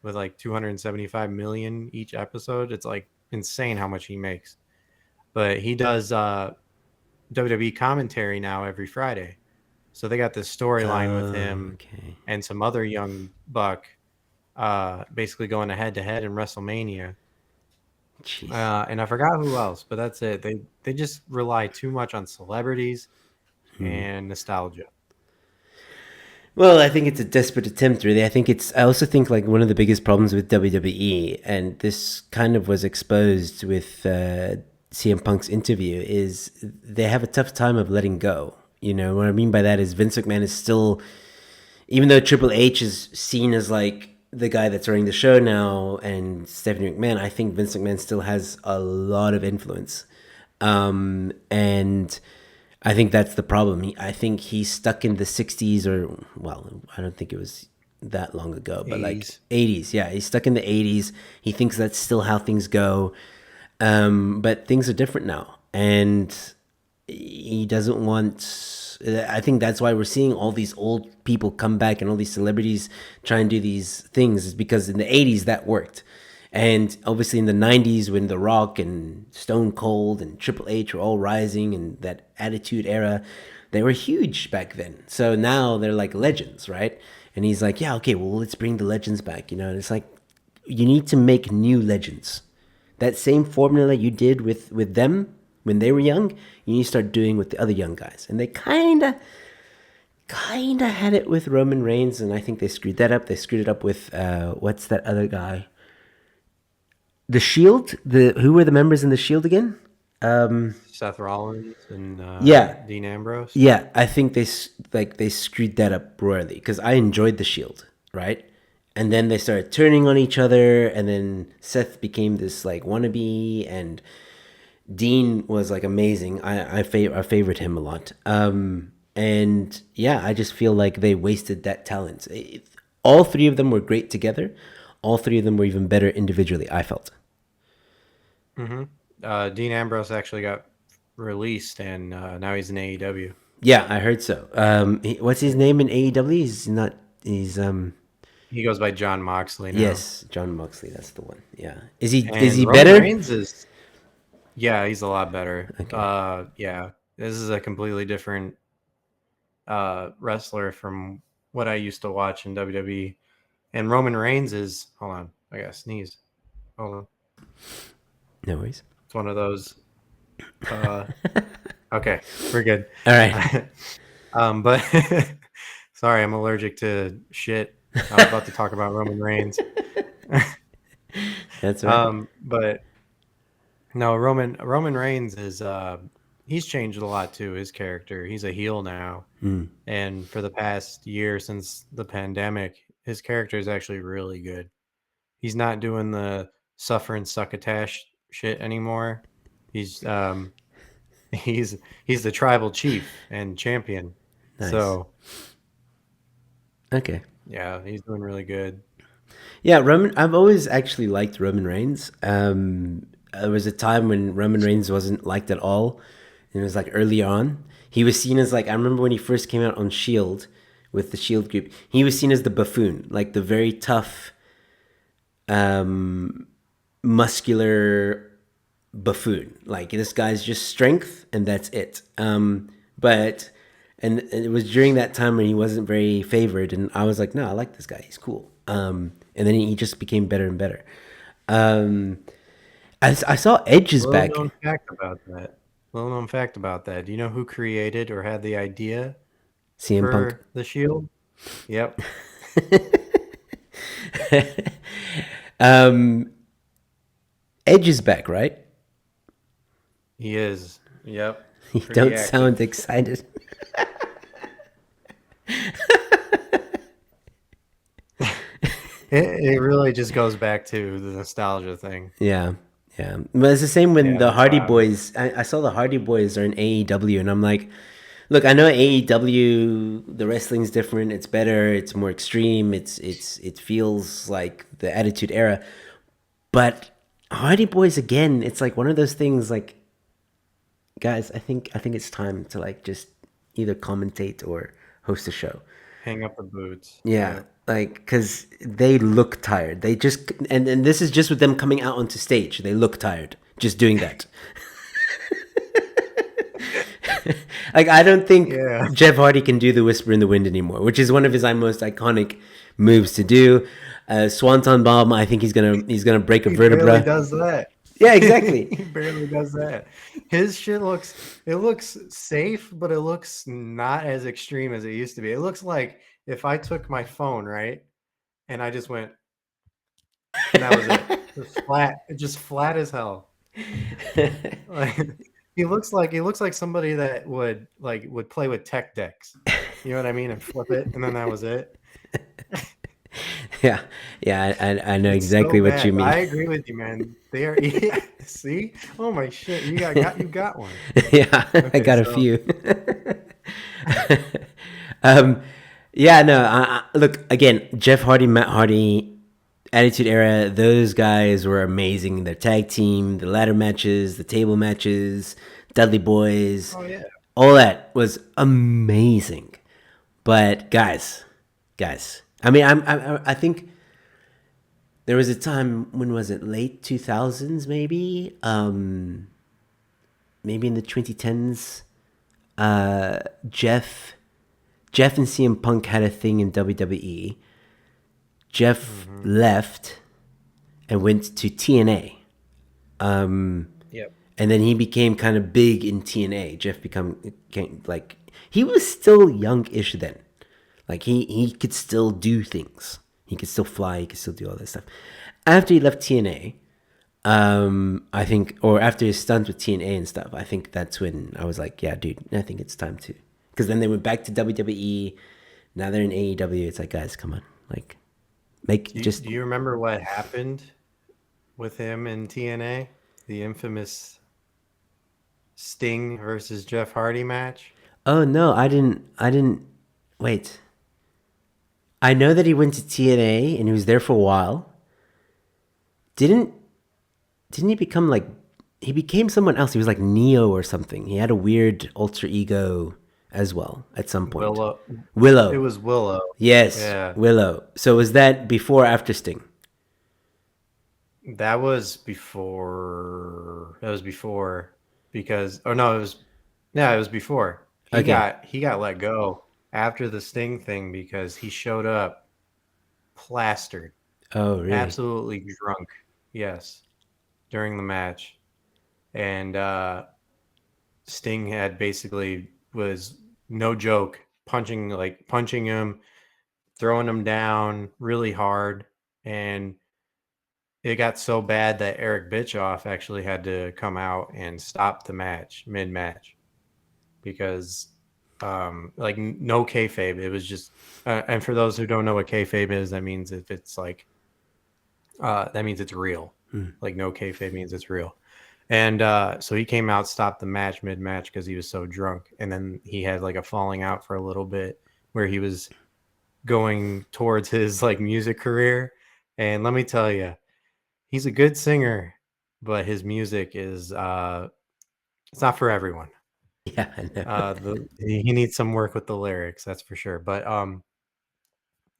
with like 275 million each episode. It's like insane how much he makes. But he does WWE commentary now every Friday. So they got this storyline with him Okay. and some other young buck basically going head to head in WrestleMania. Jeez. And I forgot who else, but that's it. They just rely too much on celebrities and nostalgia. Well, I think it's a desperate attempt, really. I also think like one of the biggest problems with WWE, and this kind of was exposed with CM Punk's interview, is they have a tough time of letting go. You know, what I mean by that is Vince McMahon is still, even though Triple H is seen as like the guy that's running the show now, and Stephanie McMahon, I think Vince McMahon still has a lot of influence. And I think that's the problem. I think he's stuck in the 60s, or, well, I don't think it was that long ago, but 80s. like 80s. Yeah, he's stuck in the 80s. He thinks that's still how things go. But things are different now. And he doesn't want. I think that's why we're seeing all these old people come back and all these celebrities try and do these things, is because in the 80s that worked. And obviously in the 90s, when The Rock and Stone Cold and Triple H were all rising, and that Attitude Era, they were huge back then. So now they're like legends, right? And he's like, yeah, okay, well, let's bring the legends back. You know, and it's like, you need to make new legends. That same formula you did with them when they were young, you need to start doing with the other young guys. And they kind of had it with Roman Reigns, and I think they screwed that up. They screwed it up with, what's that other guy? The Shield? Who were the members in the Shield again? Seth Rollins and Yeah. Dean Ambrose. Yeah, I think they screwed that up royally, because I enjoyed the Shield, right? And then they started turning on each other, and then Seth became this like wannabe, and Dean was like amazing. I favored him a lot. And yeah, I just feel like they wasted that talent. All three of them were great together. All three of them were even better individually, I felt. Dean Ambrose actually got released, and now he's in AEW. Yeah, I heard so. What's his name in AEW? He goes by John Moxley now. Yes, John Moxley. That's the one. Yeah, is he And Roman better? Reigns is, yeah, he's a lot better. Okay. Yeah, this is a completely different wrestler from what I used to watch in WWE. And Roman Reigns is, hold on, I gotta sneeze. Hold on. No worries. It's one of those. Okay, we're good. All right. But sorry, I'm allergic to shit. I was about to talk about Roman Reigns. That's right. But no, Roman Reigns is he's changed a lot too. His character, he's a heel now, and for the past year since the pandemic, his character is actually really good. He's not doing the suffer and succotash shit anymore. He's he's the tribal chief and champion. Nice. So Okay. yeah, he's doing really good. Yeah, Roman. I've always actually liked Roman Reigns. There was a time when Roman Reigns wasn't liked at all, And it was like early on. He was seen as like, I remember when he first came out on Shield with the Shield group, he was seen as the buffoon, like the very tough, um, muscular buffoon. Like this guy's just strength and that's it. But and it was during that time when he wasn't very favored, and I was like, no, I like this guy. He's cool. And then he just became better and better. Um, I saw Edge is Little back. known fact about that. Little known fact about that. Do you know who created or had the idea CM Punk. for the Shield? Yep. um, Edge is back, right? He is. Yep. You Pretty don't active. sound excited. It really just goes back to the nostalgia thing. Yeah, yeah. But it's the same when Yeah, the that's Hardy why I'm. Boys. I saw the Hardy Boys are in AEW, and I'm like, look, I know AEW. The wrestling's different. It's better. It's more extreme. It feels like the Attitude Era. But Hardy Boys again. It's like one of those things. Like, guys, I think it's time to like just either commentate or host a show. Hang up the boots. Yeah, Yeah. like because they look tired. They just and this is just with them coming out onto stage. They look tired just doing that. Like I don't think Yeah. Jeff Hardy can do the whisper in the wind anymore, which is one of his most iconic moves to do. Swanton bomb. I think he's gonna break a He barely vertebra. does that. Yeah, exactly. He barely does that. His shit looks safe, but it looks not as extreme as it used to be. It looks like if I took my phone, right, and I just went, and that was it. Just flat as hell. Like he looks like somebody that would play with tech decks. You know what I mean? And flip it, and then that was it. Yeah, yeah. I know It's so exactly what you bad. mean. I agree with you, man. They are. Yeah, see? Oh my shit! You got one. Yeah, I Okay, got a so few. um, yeah, no. Look again. Jeff Hardy, Matt Hardy, Attitude Era. Those guys were amazing. Their tag team, the ladder matches, the table matches, Dudley Boys, oh yeah, all that was amazing. But guys. I mean, I think there was a time when was it late 2000s maybe, maybe in the 2010s. Uh, Jeff Jeff and CM Punk had a thing in WWE. Jeff mm-hmm. left and went to TNA. Um, Yep. and then he became kind of big in TNA. Jeff became like he was still youngish then. Like he could still do things. He could still fly. He could still do all that stuff. After he left TNA, I think, or after his stunt with TNA and stuff, I think that's when I was like, yeah, dude, I think it's time to. Because then they went back to WWE. Now they're in AEW. It's like, guys, come on, like, make just. Do you remember what happened with him in TNA? The infamous Sting versus Jeff Hardy match. Oh no, I didn't. I didn't. Wait. I know that he went to TNA and he was there for a while. Didn't didn't he become like he became someone else? He was like Neo or something. He had a weird alter ego as well at some point. Willow. It Willow. was Willow. Yes, Yeah. Willow. So was that before or after Sting? That was before. That was before because oh no, it was yeah, it was before. Okay. He got let go after the Sting thing because he showed up plastered, Oh, really? absolutely drunk. Yes, during the match. And Sting had basically was no joke punching him, throwing him down really hard, and it got so bad that Eric Bischoff actually had to come out and stop the match mid-match because, like no kayfabe. It was just, and for those who don't know what kayfabe is, that means if it's like, that means it's real. Like no kayfabe means it's real. And so he came out, stopped the match mid-match because he was so drunk, and then he had like a falling out for a little bit where he was going towards his like music career. And let me tell you, he's a good singer, but his music is it's not for everyone. Yeah, I know. He needs some work with the lyrics, that's for sure. But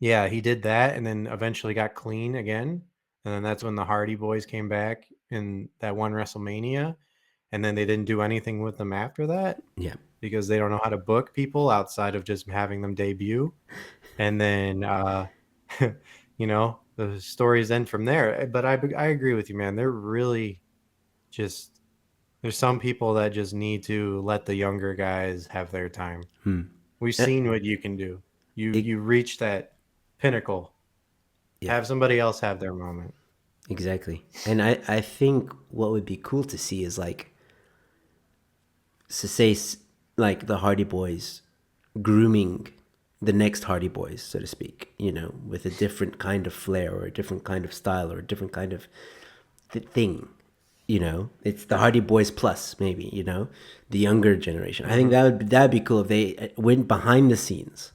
yeah, he did that, and then eventually got clean again, and then that's when the Hardy Boys came back in that one WrestleMania, and then they didn't do anything with them after that Yeah. because they don't know how to book people outside of just having them debut. And then the stories end from there. But I agree with you, man. They're really just there's some people that just need to let the younger guys have their time. We've Uh, seen what you can do. You it, you reach that pinnacle. yeah, Have somebody else have their moment. exactly. And I think what would be cool to see is like, to say, like the Hardy Boys grooming the next Hardy Boys, so to speak, with a different kind of flair or a different kind of style or a different kind of thing. It's the Hardy Boys plus, maybe, the younger generation. I think Mhm. that'd be cool if they went behind the scenes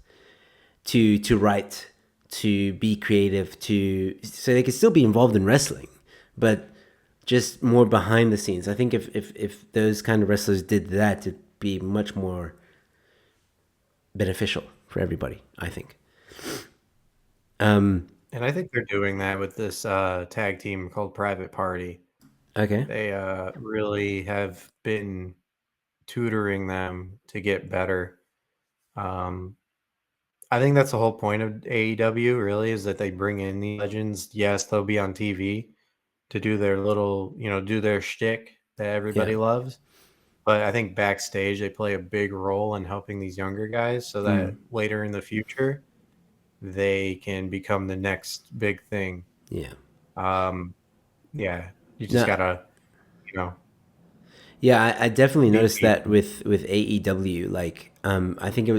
to write, to be creative, to so they could still be involved in wrestling, but just more behind the scenes. I think if those kind of wrestlers did that, it'd be much more beneficial for everybody, I think. And I think they're doing that with this tag team called Private Party. Okay. They really have been tutoring them to get better. Um, I think that's the whole point of AEW, really, is that they bring in the legends. Yes, they'll be on TV to do their little, do their shtick that Yeah. everybody loves. But I think backstage they play a big role in helping these younger guys so that later in the future they can become the next big thing. Yeah. Um, yeah, you just No. gotta, you know, Yeah, I definitely be noticed that patient. with AEW. Like, I think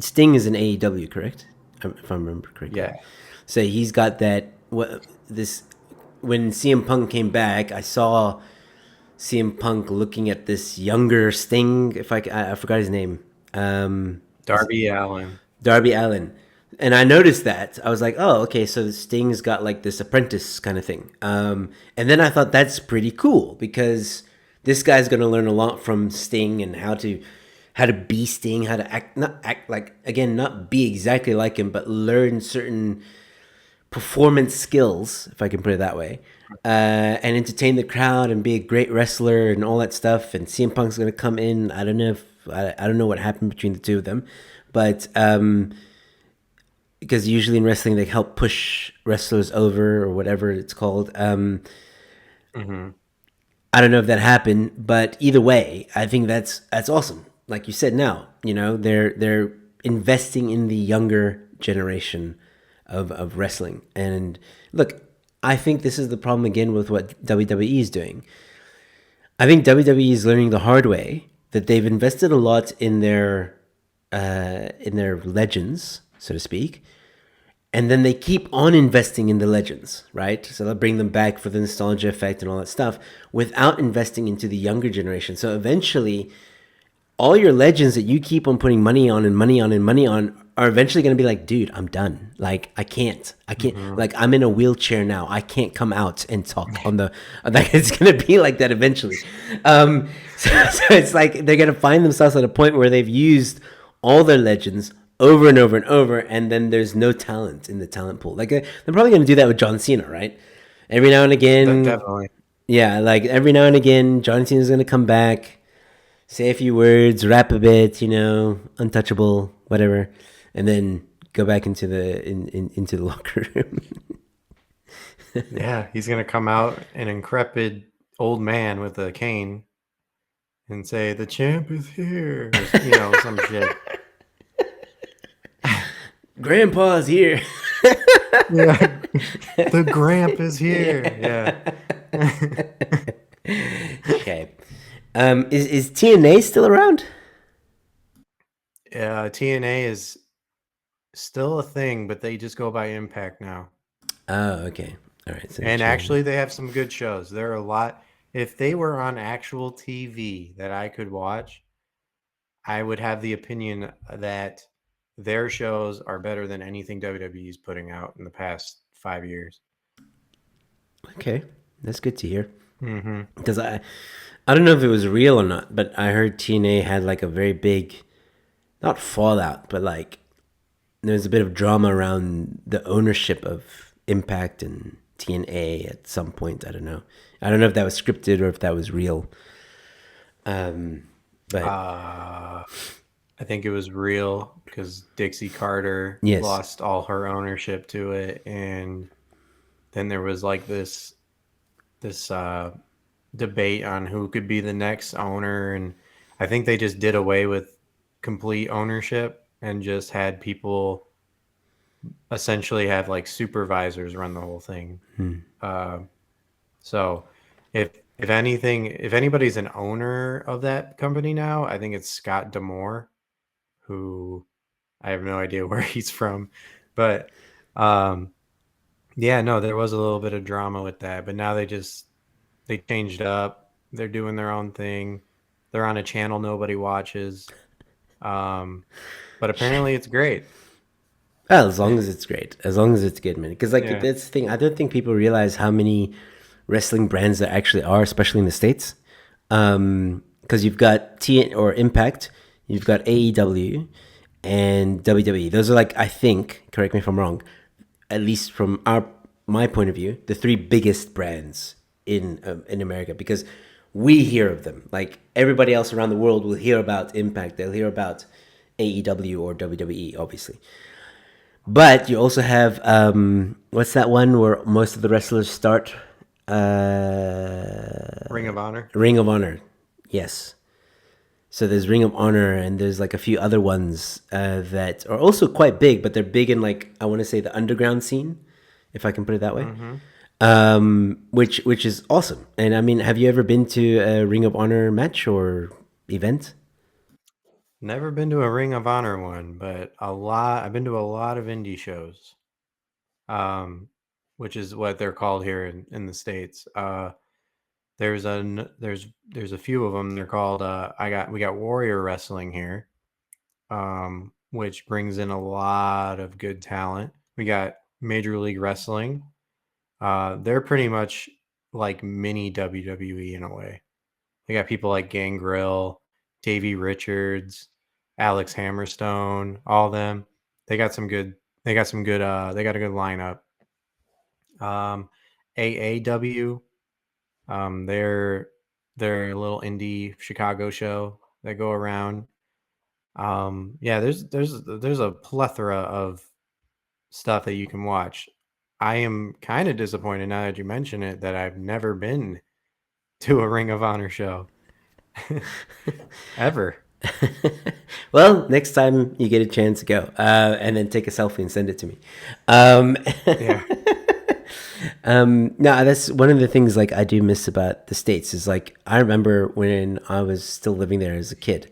Sting is an AEW, correct? If I remember correctly. Yeah, So he's got that. What this when CM Punk came back, I saw CM Punk looking at this younger Sting. If I forgot his name. Is Darby Allen. Darby Allin. And I noticed that. I was like, oh, okay, so Sting's got like this apprentice kind of thing. And then I thought that's pretty cool because this guy's going to learn a lot from Sting and how to be Sting, how to not act like, again, not be exactly like him, but learn certain performance skills, if I can put it that way, and entertain the crowd and be a great wrestler and all that stuff. And CM Punk's going to come in. I don't know if I don't know what happened between the two of them, but because usually in wrestling they help push wrestlers over or whatever it's called. Hmm. I don't know if that happened, but either way, I think that's awesome. Like you said, now they're investing in the younger generation of wrestling. And look, I think this is the problem again with what WWE is doing. I think WWE is learning the hard way that they've invested a lot in their legends, so to speak, and then they keep on investing in the legends, right? So they'll bring them back for the nostalgia effect and all that stuff without investing into the younger generation. So eventually, all your legends that you keep on putting money on and money on and money on are eventually going to be like, dude, I'm done. Like, I can't, Hmm. like, I'm in a wheelchair now. I can't come out and talk on the, like, it's going to be like that eventually. So it's like they're going to find themselves at a point where they've used all their legends over and over and over, and then there's no talent in the talent pool. Like, they're probably going to do that with John Cena, right? Every now and again, Definitely. yeah, like every now and again, John Cena's going to come back, say a few words, rap a bit, untouchable, whatever, and then go back into the locker room. Yeah, he's gonna come out an increpid old man with a cane and say, "The champ is here," or some shit. Grandpa's here. Yeah, the Gramp is here. Yeah. Okay. Is TNA still around? TNA is still a thing, but they just go by Impact now. Oh, okay. All right. So they And changed. actually, they have some good shows. There are a lot. If they were on actual TV that I could watch, I would have the opinion that their shows are better than anything WWE is putting out in the past 5 years. Okay, that's good to hear. Mm-hmm. because I don't know if it was real or not, but I heard TNA had like a very big, not fallout, but like there's a bit of drama around the ownership of Impact and TNA at some point. I don't know if that was scripted or if that was real. Um, but Uh, I think it was real because Dixie Carter yes, lost all her ownership to it, and then there was like this debate on who could be the next owner, and I think they just did away with complete ownership and just had people essentially have like supervisors run the whole thing. Uh, so if anything, if anybody's an owner of that company now, I think it's Scott Demore, who I have no idea where he's from, but um, yeah, no, there was a little bit of drama with that, but now they changed up. They're doing their own thing. They're on a channel nobody watches. Um, but apparently it's great. well, as long as it's great, as long as it's good, man. Because like Yeah. that's the thing. I don't think people realize how many wrestling brands there actually are, especially in the states. Because you've got T or Impact, you've got AEW, and WWE. Those are like, I think, correct me if I'm wrong, at least from my point of view, the three biggest brands in America, because we hear of them. Like everybody else around the world will hear about Impact. They'll hear about AEW or WWE, obviously. But you also have what's that one where most of the wrestlers start? Ring of Honor. Ring of Honor. Yes. So there's Ring of Honor, and there's like a few other ones that are also quite big, but they're big in like I want to say the underground scene, if I can put it that way. Mm-hmm. Which is awesome. And I mean, have you ever been to a Ring of Honor match or event? Never been to a Ring of Honor one, but a lot. I've been to a lot of indie shows, um, which is what they're called here in the states. There's a few of them. They're called. We got Warrior Wrestling here, which brings in a lot of good talent. We got Major League Wrestling. They're pretty much like mini WWE in a way. They got people like Gangrel, Davey Richards, Alex Hammerstone, all of them. They got some good. They got some good. They got a good lineup. Um, AAW. They're a little indie Chicago show that go around. Yeah, there's a plethora of stuff that you can watch. I am kind of disappointed now that you mention it that I've never been to a Ring of Honor show ever. Well, next time you get a chance, go and then take a selfie and send it to me. Um, Yeah. no, that's one of the things like I do miss about the States is like I remember when I was still living there as a kid.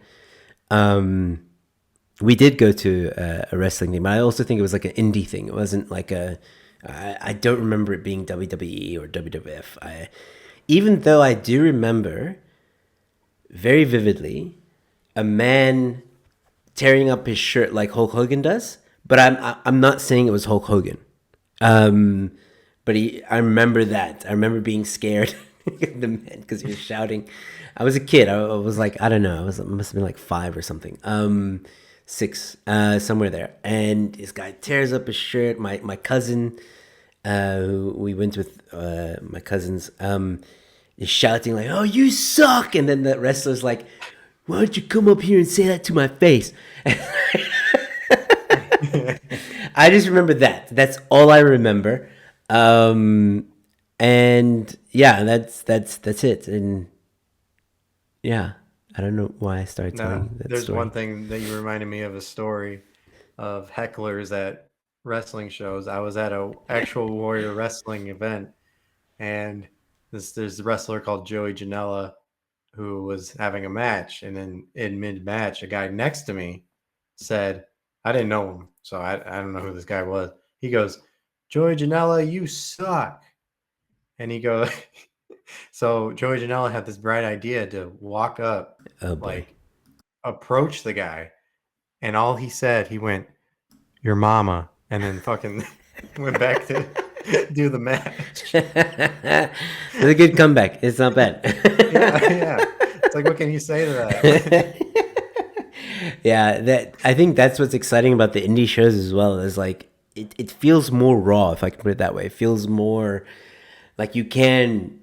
We did go to a wrestling thing, but I also think it was like an indie thing. It wasn't like I don't remember it being WWE or WWF. Even though I do remember very vividly a man tearing up his shirt like Hulk Hogan does, but I'm not saying it was Hulk Hogan. Um, but I remember that. I remember being scared of the man because he was shouting. I was a kid. I was like, I don't know. I must have been like 5 or something. 6, somewhere there. And this guy tears up his shirt. My cousin, we went with my cousins, is shouting like, "Oh, you suck!" And then the wrestler's like, "Why don't you come up here and say that to my face?" I just remember that. That's all I remember. Um, and yeah, that's it. And yeah, I don't know why I started No, telling that there's story. one thing that you reminded me of a story of hecklers at wrestling shows. I was at a actual Warrior Wrestling event, and there's a wrestler called Joey Janela who was having a match, and then in mid match, a guy next to me said, I didn't know him, so I don't know who this guy was. He goes, Joey Janela, you suck. And he goes, so Joey Janela had this bright idea to walk up, Oh boy. like approach the guy, and all he said, he went, your mama, and then fucking went back to do the match. It's a good comeback. It's not bad. Yeah, yeah. It's like, what can you say to that? Yeah, that I think that's what's exciting about the indie shows as well. Is like it feels more raw, if I can put it that way. It feels more like you can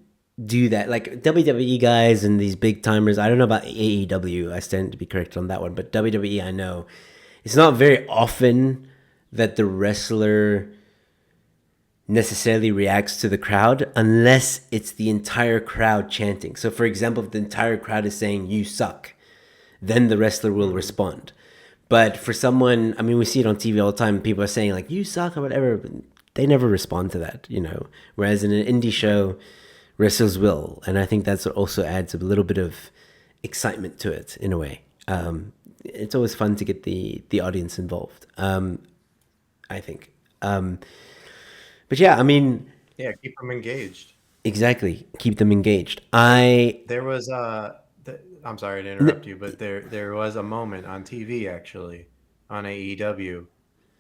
do that. Like WWE guys and these big timers. I don't know about AEW. I stand to be corrected on that one, but WWE, I know it's not very often that the wrestler necessarily reacts to the crowd unless it's the entire crowd chanting. So, for example, if the entire crowd is saying "you suck," then the wrestler will Mhm. respond. But for someone, I mean, we see it on TV all the time. People are saying like "you suck" or whatever, but they never respond to that, you know. Whereas in an indie Right. show, wrestlers will, and I think that's what also adds a little bit of excitement to it in a way. It's always fun to get the audience involved. I think. But yeah, I mean, Yeah, keep them engaged. exactly. Keep them engaged. There was I'm sorry to N- interrupt you, but there was a moment on TV actually on AEW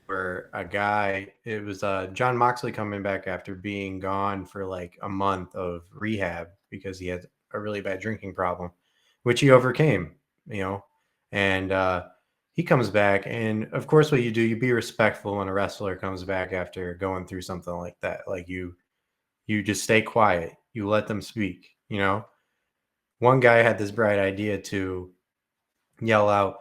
where a guy, it was John Moxley coming back after being gone for like a month of rehab because he had a really bad drinking problem, which he overcame, you know. And he comes back, and of course what you do, you be respectful when a wrestler comes back after going through something like that. Like you just stay quiet. You let them speak, you know. One guy had this bright idea to yell out,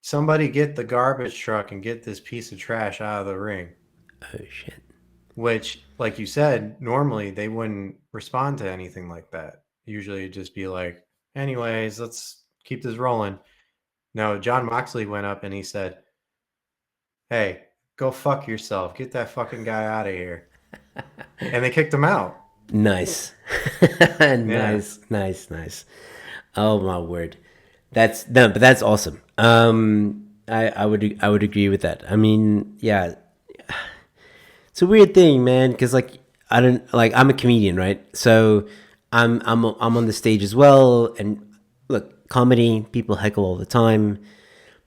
"Somebody get the garbage truck and get this piece of trash out of the ring." oh shit. Which, like you said, normally they wouldn't respond to anything like that. Usually it'd just be like, anyways, let's keep this rolling. No, John Moxley went up and he said, "Hey, go fuck yourself. Get that fucking guy out of here." And they kicked him out. Nice. Yeah. Nice, nice, nice. Oh my word. That's no, but that's awesome. I would agree with that. I mean, yeah, it's a weird thing, man, because like I don't like I'm a comedian, right? So I'm on the stage as well, and look, comedy people heckle all the time,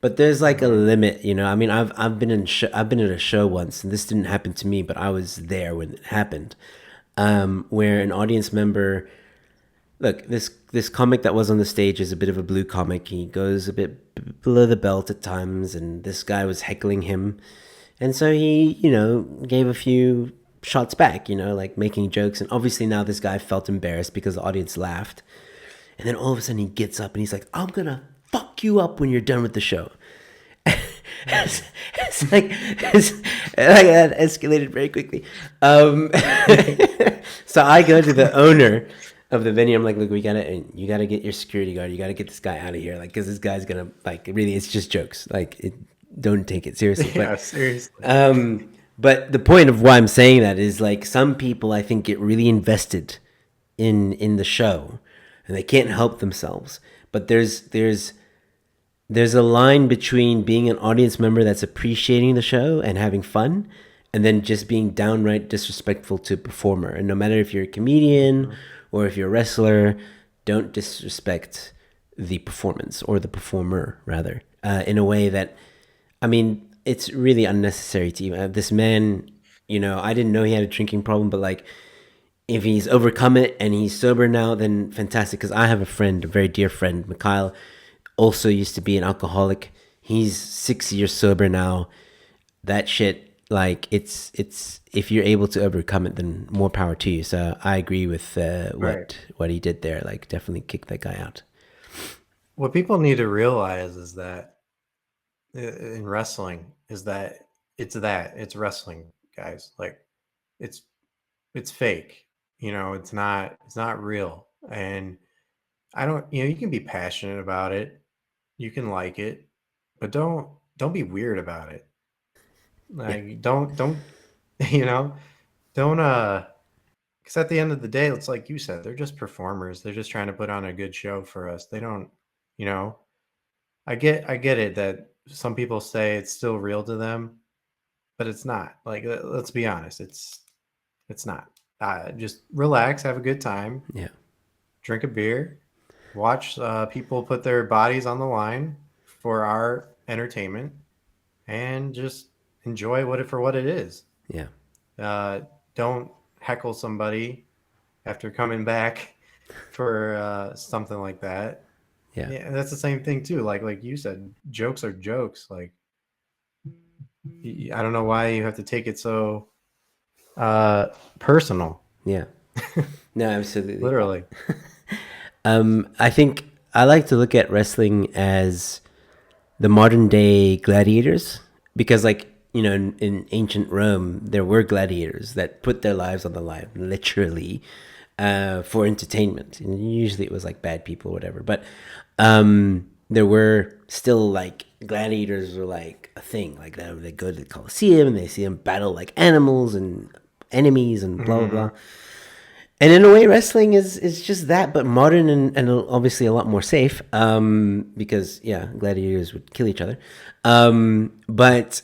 but there's like a Hmm. limit, you know. I mean, I've been at a show once, and this didn't happen to me, but I was there when it happened, where an audience member look, this comic that was on the stage is a bit of a blue comic. He goes a bit below the belt at times, and this guy was heckling him, and so he, you know, gave a few shots back, you know, like making jokes. And obviously now this guy felt embarrassed because the audience laughed, and then all of a sudden he gets up and he's like, "I'm gonna fuck you up when you're done with the show." it's like that escalated very quickly. Um, so I go to the owner of the venue. I'm like, "Look, you gotta get your security guard. You gotta get this guy out of here, like, because this guy's gonna like really. It's just jokes. Like, don't take it seriously." Yeah, seriously. But the point of why I'm saying that is like some people I think get really invested in the show, and they can't help themselves. But there's a line between being an audience member that's appreciating the show and having fun, and then just being downright disrespectful to a performer. And no matter if you're a comedian Mhm. or if you're a wrestler, don't disrespect the performance or the performer, rather, in a way that, I mean, it's really unnecessary to even. This man, you know, I didn't know he had a drinking problem, but like, if he's overcome it and he's sober now, then fantastic. Because I have a friend, a very dear friend, Mikhail, also used to be an alcoholic. He's 6 years sober now. That shit, like it's if you're able to overcome it, then more power to you. So I agree with Right. what he did there. Like definitely kick that guy out. What people need to realize is that in wrestling is that it's wrestling, guys. Like it's it's fake. You know, it's not real. And I don't, you can be passionate about it. You can like it, but don't be weird about it. Yeah, Like don't you know, don't because at the end of the day, it's like you said, they're just performers. They're just trying to put on a good show for us. They don't, you know, I get it that some people say it's still real to them, but it's not. Like let's be honest, it's not. Just relax, have a good time, yeah, drink a beer, watch people put their bodies on the line for our entertainment, and just enjoy what it for what it is. yeah. Uh, don't heckle somebody after coming back for something like that. Yeah. Yeah, that's the same thing too. Like you said, jokes are jokes. Like I don't know why you have to take it so personal. Yeah. No, absolutely. Literally. I think I like to look at wrestling as the modern day gladiators because, like, you know, in ancient Rome, there were gladiators that put their lives on the line, literally, for entertainment. And usually it was like bad people or whatever. But there were still like gladiators were like a thing. Like they go to the Colosseum and they see them battle like animals and enemies and blah blah Mm-hmm. blah. And in a way, wrestling is just that, but modern and obviously a lot more safe. Because yeah, gladiators would kill each other. But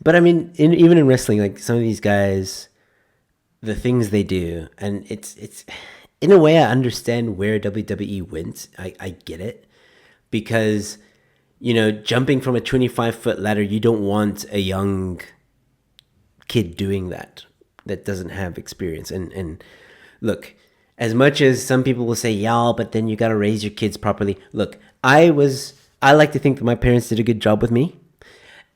but I mean, even in wrestling, like some of these guys, the things they do, and it's in a way I understand where WWE went. I get it because you know jumping from a 25-foot ladder, you don't want a young kid doing that that doesn't have experience and look, as much as some people will say, yeah, but then you got to raise your kids properly. Look, I like to think that my parents did a good job with me.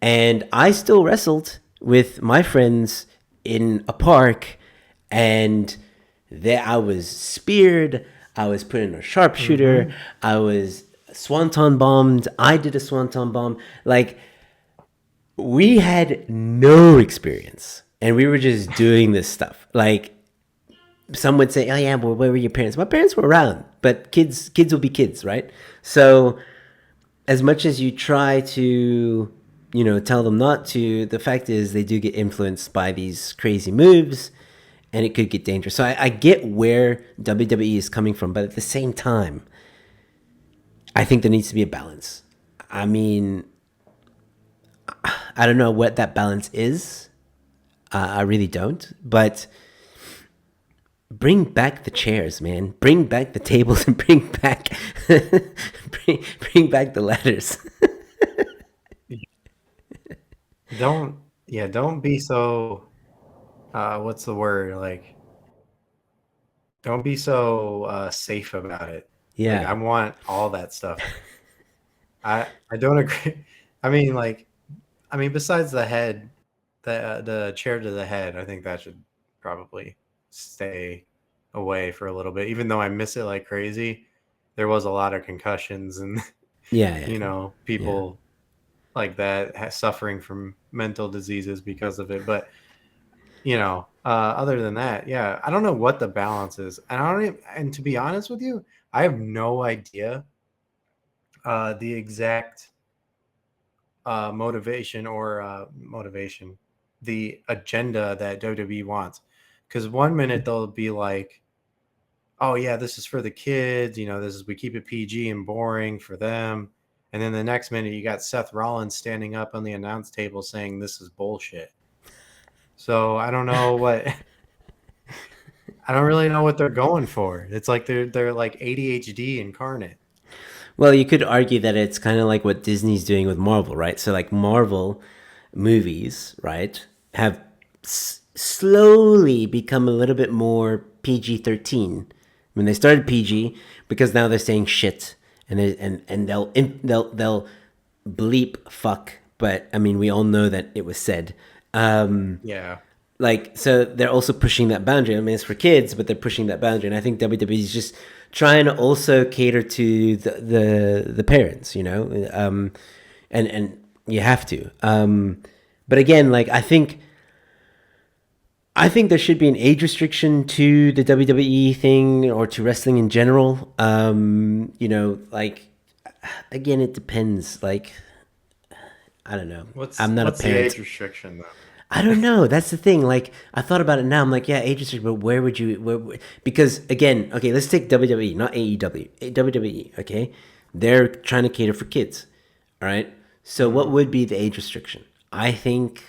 And I still wrestled with my friends in a park. And there I was speared. I was put in a sharpshooter. Mm-hmm. I was swanton bombed. I did a swanton bomb. Like, we had no experience. And we were just doing this stuff. Like, some would say, "Oh yeah, well, where were your parents?" My parents were around, but kids will be kids, right? So, as much as you try to, you know, tell them not to, the fact is they do get influenced by these crazy moves, and it could get dangerous. So I get where WWE is coming from, but at the same time, I think there needs to be a balance. I mean, I don't know what that balance is. I really don't, but bring back the chairs, man. Bring back the tables and bring back bring back the ladders. Don't don't be so what's the word? Like don't be so safe about it. Like Yeah. I want all that stuff. I don't agree. I mean like besides the head, the chair to the head, I think that should probably stay away for a little bit. Even though I miss it like crazy, there was a lot of concussions and Yeah, yeah. Yeah. people like that suffering from mental diseases because of it. But other than that, yeah, I don't know what the balance is, and I don't even, and to be honest with you, I have no idea the exact motivation, the agenda that WWE wants. Because one minute they'll be like, "Oh yeah, this is for the kids," this is we keep it PG and boring for them. And then the next minute you got Seth Rollins standing up on the announce table saying this is bullshit. So I don't know what I don't really know what they're going for. It's like they're like ADHD incarnate. Well, you could argue that it's kind of like what Disney's doing with Marvel, right? So, like Marvel movies, right, have slowly become a little bit more PG-13. When they started PG, because now they're saying shit, and they'll bleep fuck. But I mean, we all know that it was said. Yeah. Like, so they're also pushing that boundary. I mean, it's for kids, but they're pushing that boundary, and I think WWE is just trying to also cater to the parents, you know, and you have to. But again, like I think there should be an age restriction to the WWE thing or to wrestling in general. You know, like again, it depends. Like I don't know. What's I'm not a what's the parent. age restriction though? I don't know. That's the thing. Like I thought about it now. I'm like, yeah, age restriction, but where would you? Because again, okay, let's take WWE, not AEW. WWE, okay, they're trying to cater for kids. All right. So what Hmm. would be the age restriction? I think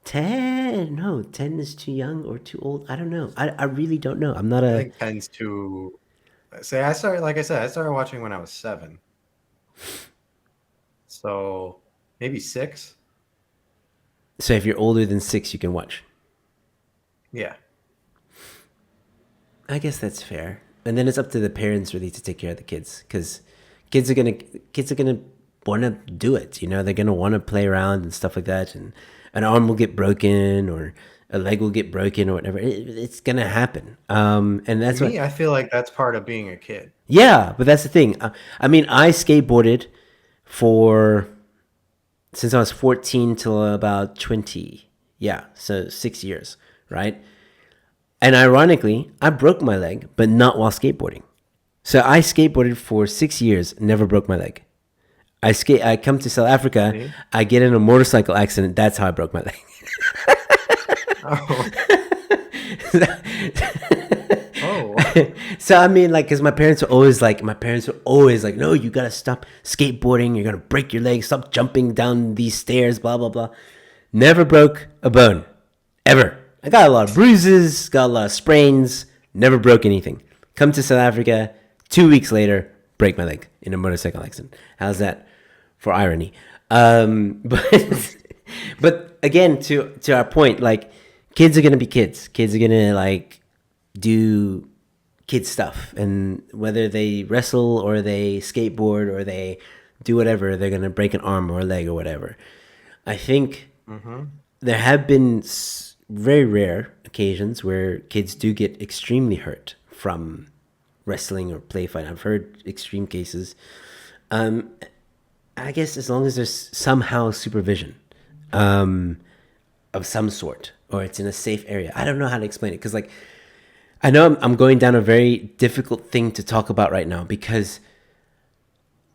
10. No, 10 is too young or too old. I don't know. I really don't know. I'm not I a. think tends to say I started like I said, I started watching when I was 7. So maybe 6. So if you're older than 6, you can watch. Yeah. I guess that's fair. And then it's up to the parents really to take care of the kids, because kids are gonna want to do it. You know, they're gonna want to play around and stuff like that, and an arm will get broken or a leg will get broken or whatever. It's gonna happen. And that's To what. me, I feel like that's part of being a kid. Yeah, but that's the thing. I mean, I skateboarded for since I was 14 till about 20. Yeah, so 6 years, right? And ironically, I broke my leg, but not while skateboarding. So I skateboarded for 6 years, never broke my leg. I come to South Africa, See? I get in a motorcycle accident. That's how I broke my leg. Oh. Oh. So I mean, like, because my parents were always like, no, you gotta stop skateboarding. You're gonna break your leg. Stop jumping down these stairs. Blah blah blah. Never broke a bone, ever. I got a lot of bruises, got a lot of sprains. Never broke anything. Come to South Africa, 2 weeks later, break my leg in a motorcycle accident. How's that for irony? But but again, to our point, like, kids are gonna be kids. Kids are gonna like do kid stuff, and whether they wrestle or they skateboard or they do whatever, they're gonna break an arm or a leg or whatever. I think there have been very rare occasions where kids do get extremely hurt from wrestling or play fight. I've heard extreme cases. I guess as long as there's somehow supervision of some sort, or it's in a safe area. I don't know how to explain it, because like, I know I'm going down a very difficult thing to talk about right now, because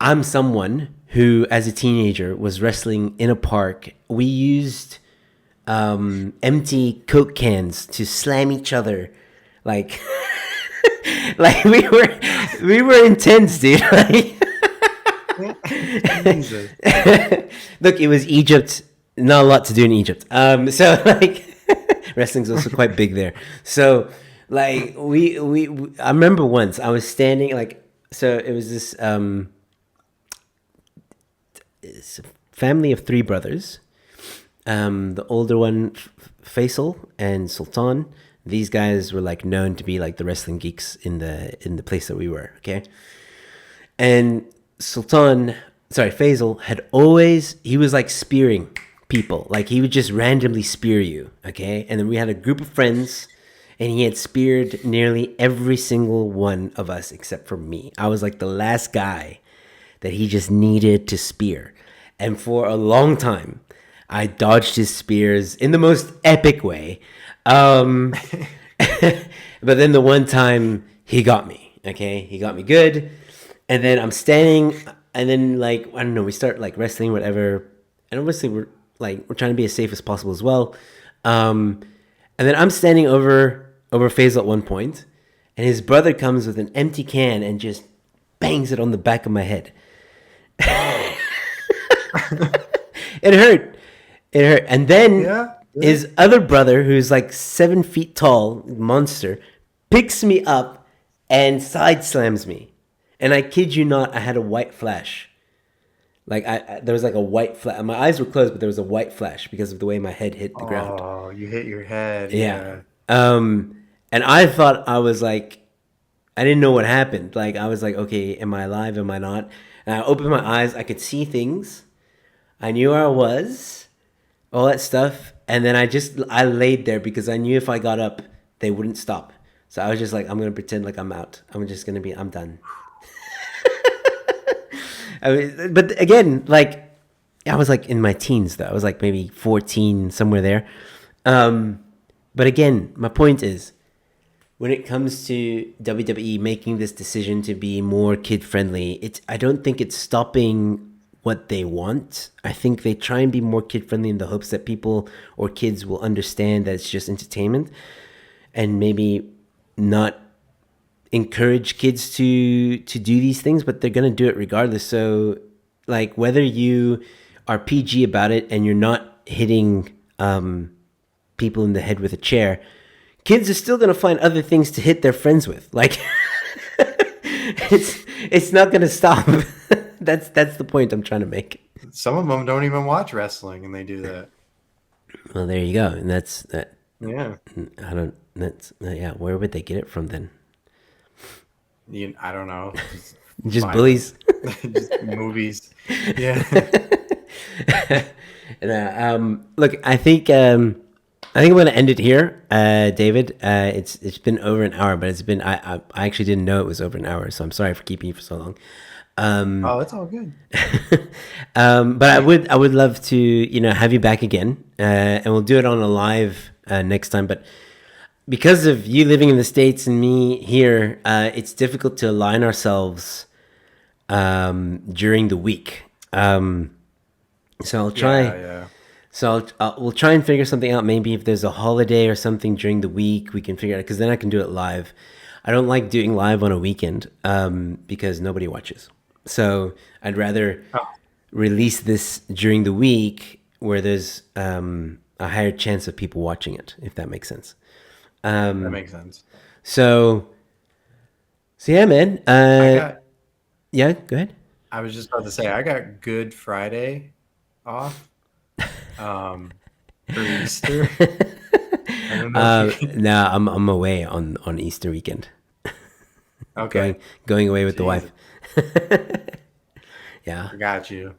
I'm someone who, as a teenager, was wrestling in a park. We used empty Coke cans to slam each other, like, like we were intense, dude. Like, look, it was Egypt. Not a lot to do in Egypt. So like, wrestling's also quite big there. So like, we I remember once I was standing, like, so it was this it's a family of 3 brothers. The older one, Faisal and Sultan. These guys were like known to be like the wrestling geeks in the place that we were. Okay, and Faisal he was like spearing people. Like, he would just randomly spear you. Okay, and then we had a group of friends, and he had speared nearly every single one of us except for me. I was like the last guy that he just needed to spear. And for a long time, I dodged his spears in the most epic way. But then the one time, he got me. Okay, he got me good. And then I'm standing, and then, like, I don't know, we start like wrestling, whatever. And obviously we're trying to be as safe as possible as well. And then I'm standing over Faisal at one point, and his brother comes with an empty can and just bangs it on the back of my head. It hurt. And then his other brother, who's like 7 feet tall, monster, picks me up and side slams me. And I kid you not, I had a white flash. Like, there was like a white flash. My eyes were closed, but there was a white flash because of the way my head hit the ground. Oh, you hit your head. Yeah. And I thought, I was like, I didn't know what happened. Like, I was like, okay, am I alive? Am I not? And I opened my eyes. I could see things. I knew where I was, all that stuff. And then I laid there because I knew if I got up, they wouldn't stop. So I was just like, I'm going to pretend like I'm out. I'm done. I mean, but again, like, I was like in my teens though. I was like maybe 14, somewhere there. But again, my point is, when it comes to WWE making this decision to be more kid friendly, I don't think it's stopping what they want. I think they try and be more kid friendly in the hopes that people or kids will understand that it's just entertainment, and maybe not encourage kids to do these things, but they're gonna do it regardless. So, like, whether you are PG about it and you're not hitting people in the head with a chair, kids are still gonna find other things to hit their friends with. Like, it's not gonna stop. That's the point I'm trying to make. Some of them don't even watch wrestling, and they do that. Well, there you go. And that's that. Yeah. I don't. That's yeah. Where would they get it from then? I don't know. Just Just violence. bullies. Just movies. Yeah. And, look, I think I'm gonna end it here, David. It's been over an hour, but it's been I actually didn't know it was over an hour, so I'm sorry for keeping you for so long. Oh, it's all good. But I would love to have you back again, and we'll do it on a live next time. But because of you living in the States and me here, it's difficult to align ourselves during the week. So I'll try. Yeah. So we'll try and figure something out. Maybe if there's a holiday or something during the week, we can figure it out, because then I can do it live. I don't like doing live on a weekend because nobody watches. So I'd rather Oh, release this during the week where there's a higher chance of people watching it, if that makes sense. that makes sense. So, so yeah, man. I got. Yeah, go ahead. I was just about to say I got Good Friday off for Easter. I don't know if you. No, I'm away on Easter weekend. Okay. Going away with the Jesus. wife. Yeah. I got you.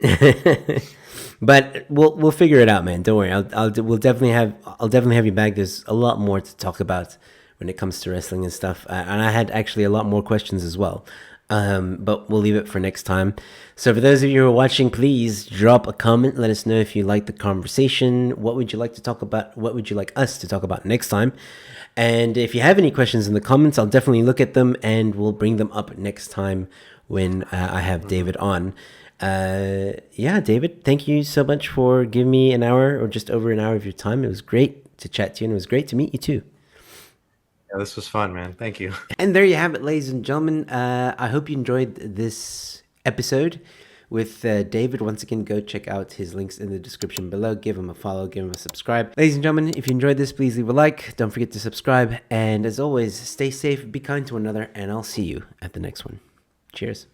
But we'll figure it out, man. Don't worry. I'll definitely have you back. There's a lot more to talk about when it comes to wrestling and stuff. And I had actually a lot more questions as well. But we'll leave it for next time. So for those of you who are watching, please drop a comment. Let us know if you like the conversation. What would you like to talk about? What would you like us to talk about next time? And if you have any questions in the comments, I'll definitely look at them and we'll bring them up next time when I have David on. Yeah, David, thank you so much for giving me an hour or just over an hour of your time. It was great to chat to you, and it was great to meet you too. Yeah, this was fun, man. Thank you. And there you have it, ladies and gentlemen. I hope you enjoyed this episode with David. Once again, go check out his links in the description below. Give him a follow, give him a subscribe. Ladies and gentlemen, if you enjoyed this, please leave a like. Don't forget to subscribe. And as always, stay safe, be kind to one another, and I'll see you at the next one. Cheers.